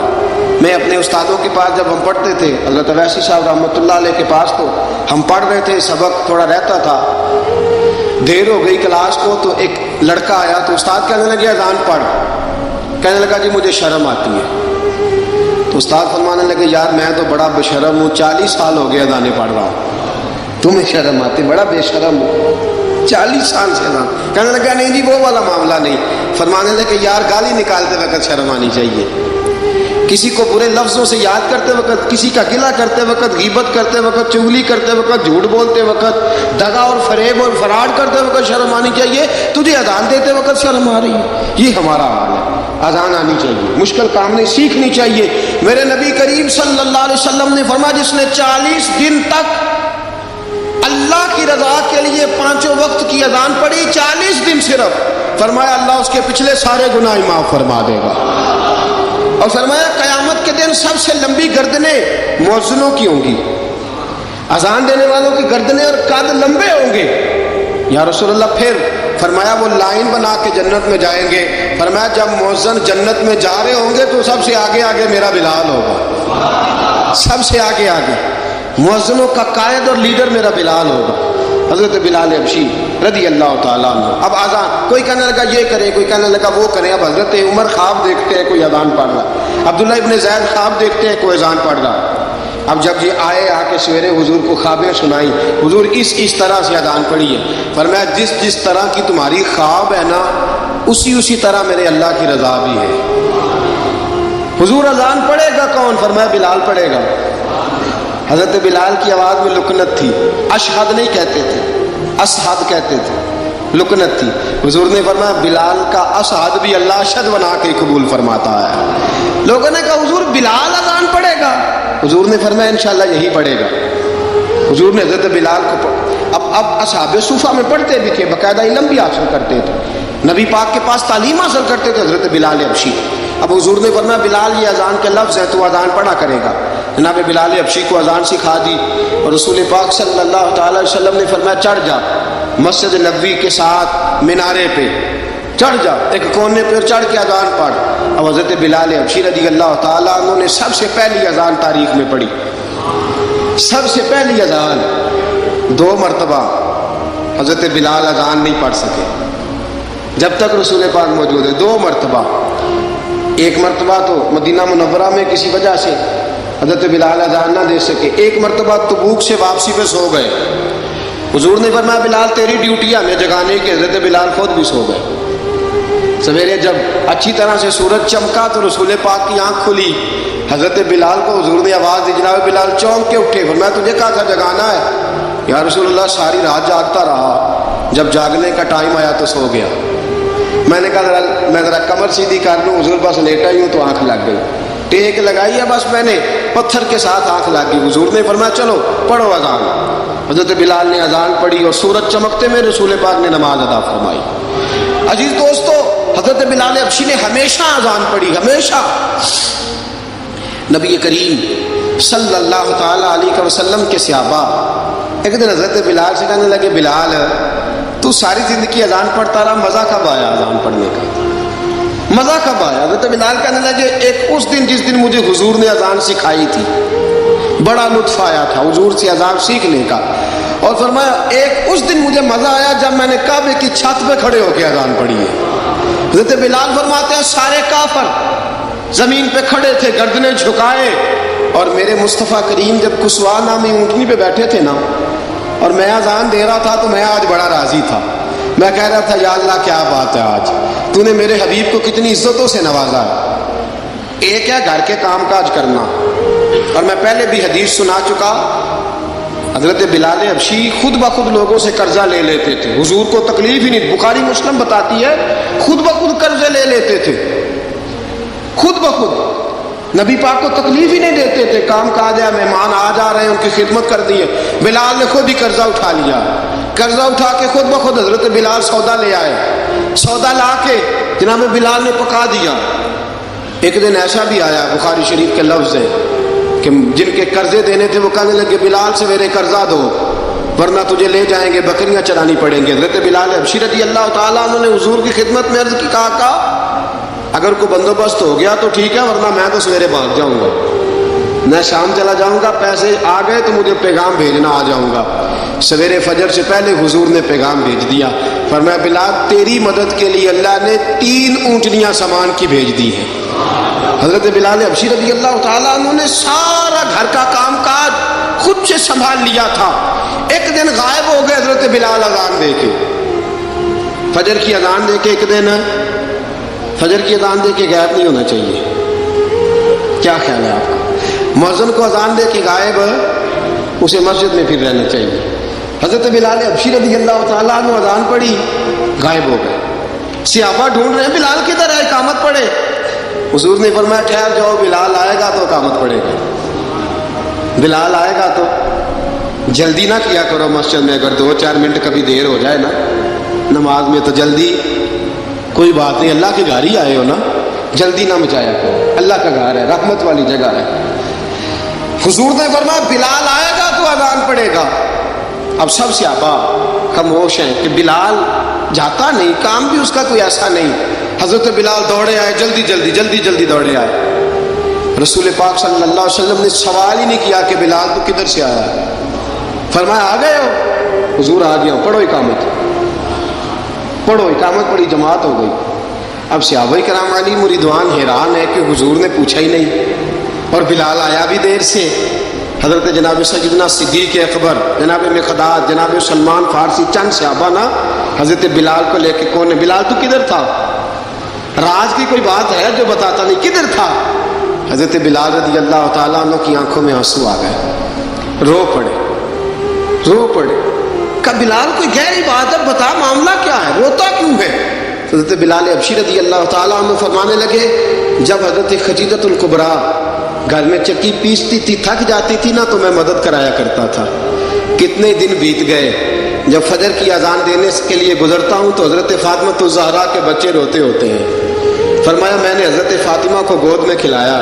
[SPEAKER 1] میں اپنے استادوں کے پاس جب ہم پڑھتے تھے حضرت اویسی صاحب رحمۃ اللہ علیہ کے پاس، تو ہم پڑھ رہے تھے، سبق تھوڑا رہتا تھا، دیر ہو گئی کلاس کو، تو ایک لڑکا آیا تو استاد کہنے لگے اذان پڑھ. کہنے لگا جی مجھے شرم آتی ہے. تو استاد فرمانے لگے یار میں تو بڑا بے شرم ہوں، 40 سال ہو گئے اذانیں پڑھ رہا ہوں، تمہیں شرم آتی؟ بڑا بے شرم ہوں، 40 سال سے اذان. کہنے لگا نہیں جی وہ والا معاملہ نہیں. فرمانے لگے یار گالی نکالتے وقت شرم آنی چاہیے، کسی کو برے لفظوں سے یاد کرتے وقت، کسی کا گلہ کرتے وقت، غیبت کرتے وقت، چغلی کرتے وقت، جھوٹ بولتے وقت، دغا اور فریب اور فراڈ کرتے وقت شرم آنی چاہیے. تجھے اذان دیتے وقت شرم آ رہی ہے، یہ ہمارا حال ہے. اذان آنی چاہیے، مشکل کام نہیں، سیکھنی چاہیے. میرے نبی کریم صلی اللہ علیہ وسلم نے فرمایا جس نے 40 دن تک اللہ کی رضا کے لیے 5 وقت کی اذان پڑھی، 40 دن صرف، فرمایا اللہ اس کے پچھلے سارے گناہ معاف فرما دے گا. اور فرمایا قیامت کے دن سب سے لمبی گردنیں مؤذنوں کی ہوں گی، اذان دینے والوں کی گردنیں اور قد لمبے ہوں گے. یا رسول اللہ پھر؟ فرمایا وہ لائن بنا کے جنت میں جائیں گے. فرمایا جب مؤذن جنت میں جا رہے ہوں گے تو سب سے آگے آگے میرا بلال ہوگا، سب سے آگے آگے مؤذنوں کا قائد اور لیڈر میرا بلال ہوگا، حضرت بلال حبشی رضی اللہ تعالیٰ عنہ. اب اذان کوئی کہنے لگا یہ کریں، کوئی کہنے لگا وہ کریں. اب حضرت عمر خواب دیکھتے ہیں کوئی اذان پڑھ رہا، عبداللہ ابن زید خواب دیکھتے ہیں کوئی اذان پڑھ رہا. اب جب یہ آئے آ کے سویرے حضور کو خوابیں سنائی، حضور اس طرح سے اذان پڑھی ہے. فرمایا جس طرح کی تمہاری خواب ہے نا اسی طرح میرے اللہ کی رضا بھی ہے. حضور اذان پڑھے گا کون؟ فرمایا بلال پڑھے گا. حضرت بلال کی آواز میں لکنت تھی، اشہد نہیں کہتے تھے، اسحد کہتے تھے، لکنت تھی. حضور نے فرمایا بلال کا اسحد بھی اللہ اشہد بنا کے قبول فرماتا ہے. لوگوں نے کہا حضور بلال اذان پڑھے گا؟ حضور نے فرمایا انشاءاللہ یہی پڑھے گا. حضور نے حضرت بلال کو اب اصحاب صوفہ میں پڑھتے بھی تھے، باقاعدہ علم بھی حاصل کرتے تھے، نبی پاک کے پاس تعلیم حاصل کرتے تھے حضرت بلال حبشی. اب حضور نے فرمایا بلال یہ اذان کے لفظ ہیں تو اذان پڑھا کرے گا. جناب بلال حبشی کو اذان سکھا دی اور رسول پاک صلی اللہ تعالی وسلم نے فرمایا چڑھ جا مسجد نبوی کے ساتھ مینارے پہ، چڑھ جا ایک کونے پہ چڑھ کے اذان پڑھ. اب حضرت بلال حبشی رضی اللہ تعالیٰ عنہ نے سب سے پہلی اذان تاریخ میں پڑھی، سب سے پہلی اذان. 2 مرتبہ حضرت بلال اذان نہیں پڑھ سکے جب تک رسول پاک موجود ہے. 2 مرتبہ، ایک مرتبہ تو مدینہ منورہ میں کسی وجہ سے حضرت بلال اذان نہ دے سکے، ایک مرتبہ تبوک سے واپسی پہ سو گئے. حضور نے فرمایا بلال تیری ڈیوٹی ہے ہمیں جگانے کی. حضرت بلال خود بھی سو گئے. سویرے جب اچھی طرح سے سورج چمکا تو رسول پاک کی آنکھ کھلی، حضرت بلال کو حضور نے آواز دی، جناب بلال چونک کے اٹھے. فرمایا تجھے کہا تھا جگانا ہے. یا رسول اللہ ساری رات جاگتا رہا، جب جاگنے کا ٹائم آیا تو سو گیا. میں نے کہا میں ذرا کمر سیدھی کر لوں، حضور بس لیٹا ہی ہوں تو آنکھ لگ گئی. ٹیک لگائی ہے بس میں نے، پتھر کے ساتھ آنکھ لگ گئی. حضور نے فرمایا چلو پڑھو اذان. حضرت بلال نے اذان پڑھی اور سورج چمکتے میں رسول پاک نے نماز ادا فرمائی. عزیز دوستو حضرت بلال حبشی نے ہمیشہ اذان پڑھی، ہمیشہ. نبی کریم صلی اللہ تعالیٰ علیہ وسلم کے صحابہ ایک دن حضرت بلال سے کہنے لگے بلال تو ساری زندگی اذان پڑھتا رہا، مزہ کب آیا اذان پڑھنے کا؟ مزہ کب آیا؟ حضرت بلال کہنے لگے ایک اس دن جس دن مجھے حضور نے اذان سکھائی تھی، بڑا لطف آیا تھا حضور سے اذان سیکھنے کا. اور فرمایا ایک اس دن مجھے مزہ آیا جب میں نے کعبے کی چھت پہ کھڑے ہو کے اذان پڑھی ہے. حضرت بلال فرماتے ہیں سارے کافر زمین پہ کھڑے تھے گردنیں جھکائے، اور میرے مصطفیٰ کریم جب کسوا نامی اونٹنی پہ بیٹھے تھے نا اور میں اذان دے رہا تھا تو میں آج بڑا راضی تھا. میں کہہ رہا تھا یا اللہ کیا بات ہے، آج تو نے میرے حبیب کو کتنی عزتوں سے نوازا. ایک ہے گھر کے کام کاج کرنا، اور میں پہلے بھی حدیث سنا چکا، حضرت بلال حبشی خود بخود لوگوں سے قرضہ لے لیتے تھے، حضور کو تکلیف ہی نہیں. بخاری مسلم بتاتی ہے خود بخود قرضے لے لیتے تھے، خود بخود نبی پاک کو تکلیف ہی نہیں دیتے تھے. کام کاج ہے، مہمان آ جا رہے ہیں، ان کی خدمت کر دی ہے. بلال نے خود ہی قرضہ اٹھا لیا، قرضہ اٹھا کے خود بخود حضرت بلال سودا لے آئے، سودا لا کے جناب بلال نے پکا دیا. ایک دن ایسا بھی آیا بخاری شریف کے لفظ ہیں کہ جن کے قرضے دینے تھے وہ کہنے لگے بلال سویرے قرضہ دو. ورنہ تجھے لے جائیں گے، بکریاں چرانی پڑیں گے۔ حضرت بلال حبشی رضی اللہ تعالیٰ عنہ نے حضور کی خدمت میں عرض کی، کہا اگر کوئی بندوبست ہو گیا تو ٹھیک ہے، ورنہ میں تو سویرے بھاگ جاؤں گا، میں شام چلا جاؤں گا، پیسے آ گئے تو مجھے پیغام بھیجنا، آ جاؤں گا۔ سویرے فجر سے پہلے حضور نے پیغام بھیج دیا، فرمایا بلال تیری مدد کے لیے اللہ نے 3 اونٹنیاں سامان کی بھیج دی ہیں۔ حضرت بلال حبشی رضی اللہ تعالیٰ عنہ نے سارا گھر کا کام کاج خود سے سنبھال لیا تھا۔ ایک دن غائب ہو گئے حضرت بلال اذان دے کے، فجر کی اذان دے کے، ایک دن فجر کی اذان دے کے غائب نہیں ہونا چاہیے، کیا خیال ہے آپ کا؟ مؤذن کو اذان دے کے غائب، اسے مسجد میں پھر رہنا چاہیے۔ حضرت بلال حبشی رضی اللہ تعالیٰ عنہ اذان پڑھی، غائب ہو گئے۔ صحابہ ڈھونڈ رہے ہیں بلال کدھر ہے، اقامت پڑھے۔ حضور نے فرمایا ٹھہر جاؤ، بلال آئے گا تو اقامت پڑھے گا، بلال آئے گا تو۔ جلدی نہ کیا کرو مسجد میں، اگر 2-4 منٹ کبھی دیر ہو جائے نا نماز میں تو جلدی، کوئی بات نہیں، اللہ کے گھر ہی آئے ہو نا، جلدی نہ مچایا کرو، اللہ کا گھر ہے، رحمت والی جگہ ہے۔ حضور نے فرمایا بلال آئے گا تو اذان پڑے گا۔ اب سب صحابہ خاموش ہیں کہ بلال جاتا نہیں، کام بھی اس کا کوئی ایسا نہیں۔ حضرت بلال دوڑے آئے، جلدی دوڑے آئے۔ رسول پاک صلی اللہ علیہ وسلم نے سوال ہی نہیں کیا کہ بلال تو کدھر سے آیا، فرمایا آ گئے ہو؟ حضور آ گیا ہوں، پڑھو اقامت، پڑھو اقامت پڑھی، جماعت ہو گئی۔ اب صحابہ کرام علی مریدوان حیران ہے کہ حضور نے پوچھا ہی نہیں اور بلال آیا بھی دیر سے۔ حضرت جناب سیدنا صدیق اکبر، جناب مقداد، جناب سلمان فارسی، چند صحابہ نا حضرت بلال کو لے کے، کون ہے بلال تو کدھر تھا؟ راز کی کوئی بات ہے جو بتاتا نہیں، کدھر تھا؟ حضرت بلال رضی اللہ تعالیٰ عنہ کی آنکھوں میں آنسو آ گئے، رو پڑے۔ کہ بلال کوئی گہری بات ہے، بتا معاملہ کیا ہے، روتا کیوں ہے؟ حضرت بلال حبشی رضی اللہ تعالیٰ عنہ فرمانے لگے، جب حضرت خدیجہ الکبریٰ گھر میں چکی پیستی تھی، تھک جاتی تھی نا تو میں مدد کرایا کرتا تھا۔ کتنے دن بیت گئے، جب فجر کی اذان دینے کے لیے گزرتا ہوں تو حضرت فاطمہ الزہرا کے بچے روتے ہوتے ہیں۔ فرمایا میں نے حضرت فاطمہ کو گود میں کھلایا،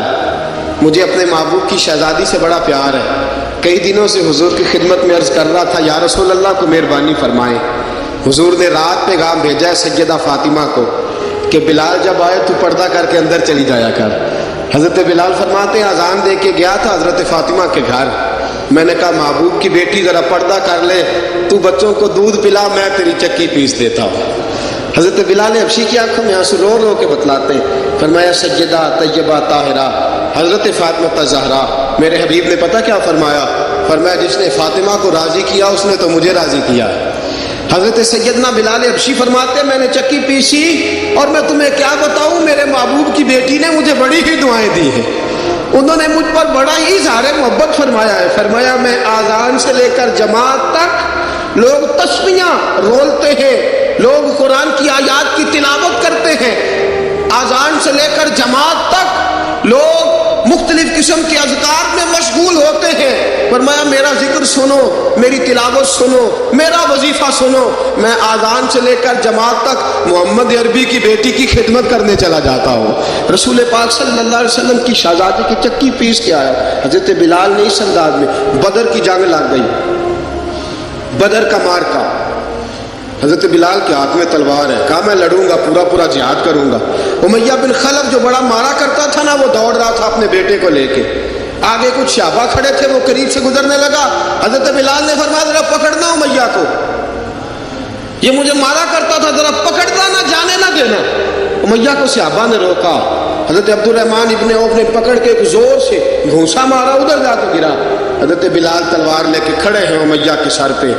[SPEAKER 1] مجھے اپنے محبوب کی شہزادی سے بڑا پیار ہے۔ کئی دنوں سے حضور کی خدمت میں عرض کر رہا تھا یا رسول اللہ کو مہربانی فرمائیں۔ حضور نے رات پیغام بھیجا ہے سیدہ فاطمہ کو کہ بلال جب آئے تو پردہ کر کے اندر چلی جایا کر۔ حضرت بلال فرماتے ہیں اذان دے کے گیا تھا حضرت فاطمہ کے گھر، میں نے کہا محبوب کی بیٹی ذرا پردہ کر لے، تو بچوں کو دودھ پلا، میں تیری چکی پیس دیتا ہوں۔ حضرت بلال حبشی کی آنکھوں میں آنسو رو رو کے بتلاتے ہیں، فرمایا سیدہ طیبہ طاہرہ حضرت فاطمہ الزہرا، میرے حبیب نے پتہ کیا فرمایا؟ فرمایا جس نے فاطمہ کو راضی کیا اس نے تو مجھے راضی کیا۔ حضرت سیدنا بلال حبشی فرماتے ہیں میں نے چکی پیسی اور میں تمہیں کیا بتاؤں، میرے محبوب کی بیٹی نے مجھے بڑی ہی دعائیں دی ہیں، انہوں نے مجھ پر بڑا ہی اظہار محبت فرمایا ہے۔ فرمایا میں آذان سے لے کر جماعت تک لوگ تسبیحاں رولتے ہیں، لوگ قرآن کی آیات کی تلاوت کرتے ہیں، آذان سے لے کر جماعت تک لوگ مختلف قسم کے اذکار میں مشغول ہوتے ہیں۔ فرمایا میرا ذکر سنو، میری تلاوت سنو، میرا وظیفہ سنو، میں آذان سے لے کر جماعت تک محمد عربی کی بیٹی کی خدمت کرنے چلا جاتا ہوں۔ رسول پاک صلی اللہ علیہ وسلم کی شہزادی کی چکی پیس کے آیا۔ حضرت بلال نے اس انداز میں، بدر کی جنگ لگ گئی، بدر کا مارکا، حضرت بلال کے ہاتھ میں تلوار ہے، کہا میں لڑوں گا، پورا جہاد کروں گا۔ امیہ بن خلف جو بڑا مارا کرتا تھا نا، وہ دوڑ رہا تھا اپنے بیٹے کو لے کے، آگے کچھ صحابہ کھڑے تھے، وہ قریب سے گزرنے لگا، حضرت بلال نے فرمایا ذرا پکڑنا امیہ کو، یہ مجھے مارا کرتا تھا، ذرا پکڑنا، نہ جانے نہ دینا۔ امیہ کو صحابہ نے روکا، حضرت عبد الرحمن ابن عوف نے پکڑ کے ایک زور سے گھونسا مارا، ادھر جا کے گرا۔ حضرت بلال تلوار لے کے کھڑے ہیں امیہ کے سر پہ،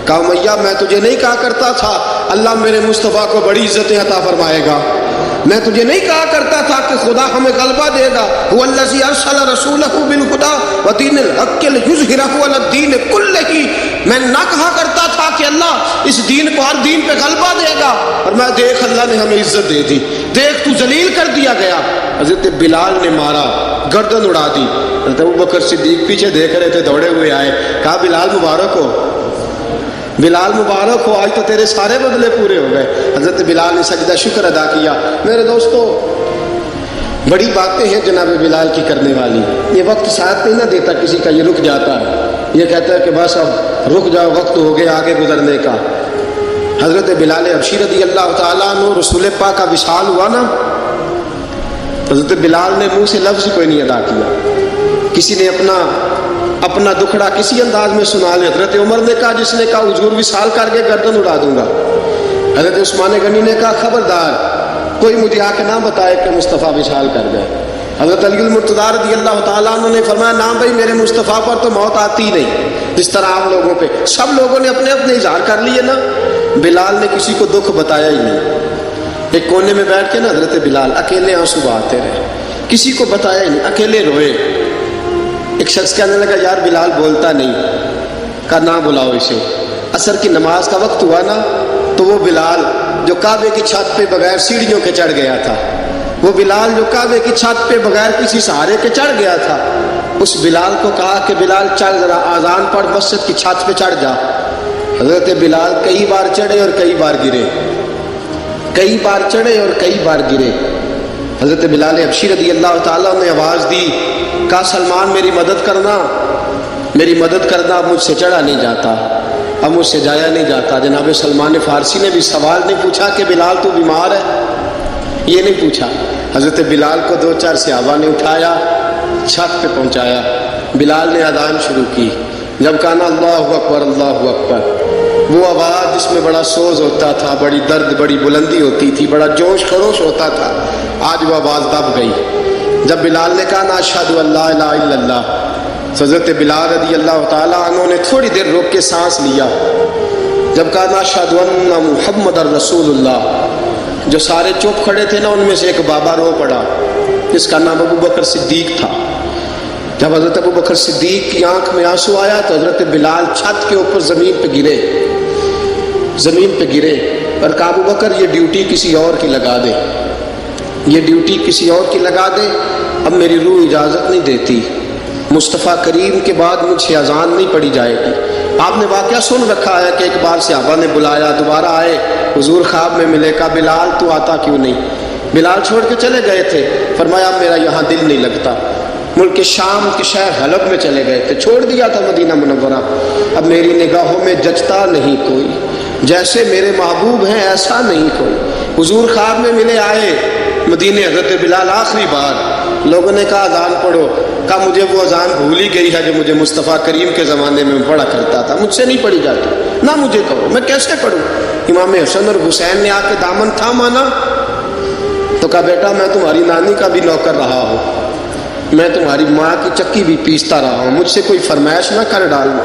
[SPEAKER 1] کہا امیہ میں تجھے نہیں کہا کرتا تھا اللہ میرے مصطفیٰ کو بڑی عزتیں عطا فرمائے گا، میں تجھے نہیں کہا کرتا تھا کہ خدا ہمیں غلبہ دے گا، هو الذی ارسل رسولہ بالہدی ودین الحق لیظہرہ علی الدین کلہ، میں نہ کہا کرتا تھا کہ اللہ اس دین کو ہر دین پہ غلبہ دے گا، اور میں دیکھ اللہ نے ہمیں عزت دے دی، دیکھ تو ذلیل کر دیا گیا۔ حضرت بلال نے مارا، گردن اڑا دی۔ حضرت ابوبکر صدیق پیچھے دیکھ رہے تھے، دوڑے ہوئے آئے، کہا بلال مبارک ہو، بلال مبارک ہو، آج تو تیرے سارے بدلے پورے ہو گئے۔ حضرت بلال نے سجدہ شکر ادا کیا۔ میرے دوستو بڑی باتیں ہیں جناب بلال کی کرنے والی، یہ وقت ساتھ نہیں نہ دیتا، کسی کا یہ رک جاتا ہے، یہ کہتا ہے کہ بس اب رک جاؤ، وقت ہو گیا آگے گزرنے کا۔ حضرت بلال حبشی رضی اللہ تعالیٰ عنہ رسول پاک کا وصال ہوا نا، حضرت بلال نے منہ سے لفظ کوئی نہیں ادا کیا۔ کسی نے اپنا دکھڑا کسی انداز میں سنا لیا۔ حضرت عمر نے کہا، جس نے کہا حضور وصال کر کے گردن اڑا دوں گا۔ حضرت عثمان غنی نے کہا خبردار کوئی مجھے آ کے نہ بتائے کہ مصطفیٰ وصال کر گئے۔ حضرت علی المرتضیٰ رضی اللہ تعالیٰ عنہ نے فرمایا نہ بھائی میرے مصطفیٰ پر تو موت آتی نہیں جس طرح عام لوگوں پہ۔ سب لوگوں نے اپنے اپنے اظہار کر لیے نا، بلال نے کسی کو دکھ بتایا ہی نہیں۔ ایک کونے میں بیٹھ کے نا حضرت بلال اکیلے آنسو بہاتے رہے، کسی کو بتایا ہی نہیں، اکیلے روئے۔ ایک شخص کہنے لگا یار بلال بولتا نہیں، کہا نہ بلاؤ اسے۔ عصر کی نماز کا وقت ہوا نا تو وہ بلال جو کعبے کی چھت پہ بغیر سیڑھیوں کے چڑھ گیا تھا، وہ بلال جو کعبے کی چھت پہ بغیر کسی سہارے کے چڑھ گیا تھا، اس بلال کو کہا کہ بلال چڑھ ذرا آذان پڑھ، مسجد کی چھت پہ چڑھ جا۔ حضرت بلال کئی بار چڑھے اور کئی بار گرے، کئی بار چڑھے اور کئی بار گرے۔ حضرت بلال حبشی رضی اللہ تعالیٰ نے آواز دی، کہا سلمان میری مدد کرنا، میری مدد کرنا، اب مجھ سے چڑھا نہیں جاتا، اب مجھ سے جایا نہیں جاتا۔ جناب سلمان فارسی نے بھی سوال نہیں پوچھا کہ بلال تو بیمار ہے، یہ نہیں پوچھا۔ حضرت بلال کو 2-4 صحابہ نے اٹھایا، چھت پہ پہنچایا۔ بلال نے اذان شروع کی۔ جب کہا نا اللہ اکبر اللہ اکبر، وہ آواز جس میں بڑا سوز ہوتا تھا، بڑی درد، بڑی بلندی ہوتی تھی، بڑا جوش خروش ہوتا تھا، آج وہ آواز دب گئی۔ جب بلال نے کہا نا اشہد ان لا الہ الا اللہ، حضرت بلال رضی اللہ تعالیٰ عنہ نے تھوڑی دیر روک کے سانس لیا۔ جب کہا نا اشہد ان محمد الرسول اللہ، جو سارے چپ کھڑے تھے نا ان میں سے ایک بابا رو پڑا جس کا نام ابو بکر صدیق تھا۔ جب حضرت ابو بکر صدیق کی آنکھ میں آنسو آیا تو حضرت بلال چھت کے اوپر زمین پہ گرے، زمین پہ گرے اور کہا ابو بکر یہ ڈیوٹی کسی اور کی لگا دے، یہ ڈیوٹی کسی اور کی لگا دے، اب میری روح اجازت نہیں دیتی، مصطفیٰ کریم کے بعد مجھ سے اذان نہیں پڑھی جائے گی۔ آپ نے واقعہ سن رکھا ہے کہ ایک بار صحابہ نے بلایا، دوبارہ آئے، حضور خواب میں ملے، کہا بلال تو آتا کیوں نہیں؟ بلال چھوڑ کے چلے گئے تھے، فرمایا میرا یہاں دل نہیں لگتا۔ ملک شام کے شہر حلب میں چلے گئے تھے، چھوڑ دیا تھا مدینہ منورہ، اب میری نگاہوں میں جچتا نہیں کوئی، جیسے میرے محبوب ہیں ایسا نہیں کوئی۔ حضور خواب میں ملے، آئے مدینے، حضرت بلال آخری بار، لوگوں نے کہا اذان پڑھو، کہا مجھے وہ اذان بھول ہی گئی ہے جو مجھے مصطفیٰ کریم کے زمانے میں پڑھا کرتا تھا، مجھ سے نہیں پڑھی جاتی، نہ مجھے کہو، میں کیسے پڑھوں؟ امام حسن اور حسین نے آ کے دامن تھاما نا تو کہا بیٹا میں تمہاری نانی کا بھی نوکر رہا ہوں، میں تمہاری ماں کی چکی بھی پیستا رہا ہوں، مجھ سے کوئی فرمائش نہ کر ڈالنا،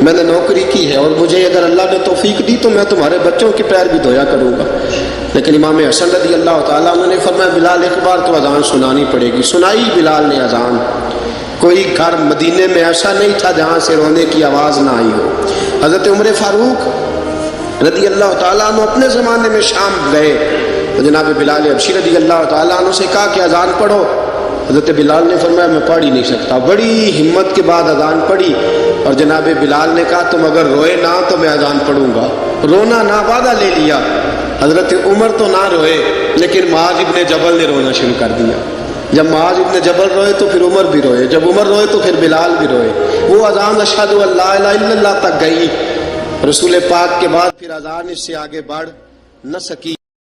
[SPEAKER 1] میں نے نوکری کی ہے اور مجھے اگر اللہ نے توفیق دی تو میں تمہارے بچوں کے پیر بھی دھویا کروں گا۔ لیکن امام حسن رضی اللہ تعالیٰ عنہ نے فرمایا بلال ایک بار تو اذان سنانی پڑے گی۔ سنائی بلال نے اذان۔ کوئی گھر مدینے میں ایسا نہیں تھا جہاں سے رونے کی آواز نہ آئی ہو۔ حضرت عمر فاروق رضی اللہ تعالیٰ عنہ اپنے زمانے میں شام گئے تو جناب بلال حبشی رضی اللہ تعالیٰ عنہ سے کہا کہ اذان پڑھو۔ حضرت بلال نے فرمایا میں پڑھ ہی نہیں سکتا، بڑی ہمت کے بعد اذان پڑھی اور جناب بلال نے کہا تم اگر روئے نہ تو میں اذان پڑھوں گا، رونا نہ، وعدہ لے لیا۔ حضرت عمر تو نہ روئے لیکن معاذ ابن جبل نے رونا شروع کر دیا۔ جب معاذ ابن جبل روئے تو پھر عمر بھی روئے، جب عمر روئے تو پھر بلال بھی روئے۔ وہ اذان اشہد ان لا الہ الا اللہ تک گئی، رسول پاک کے بعد پھر اذان اس سے آگے بڑھ نہ سکی۔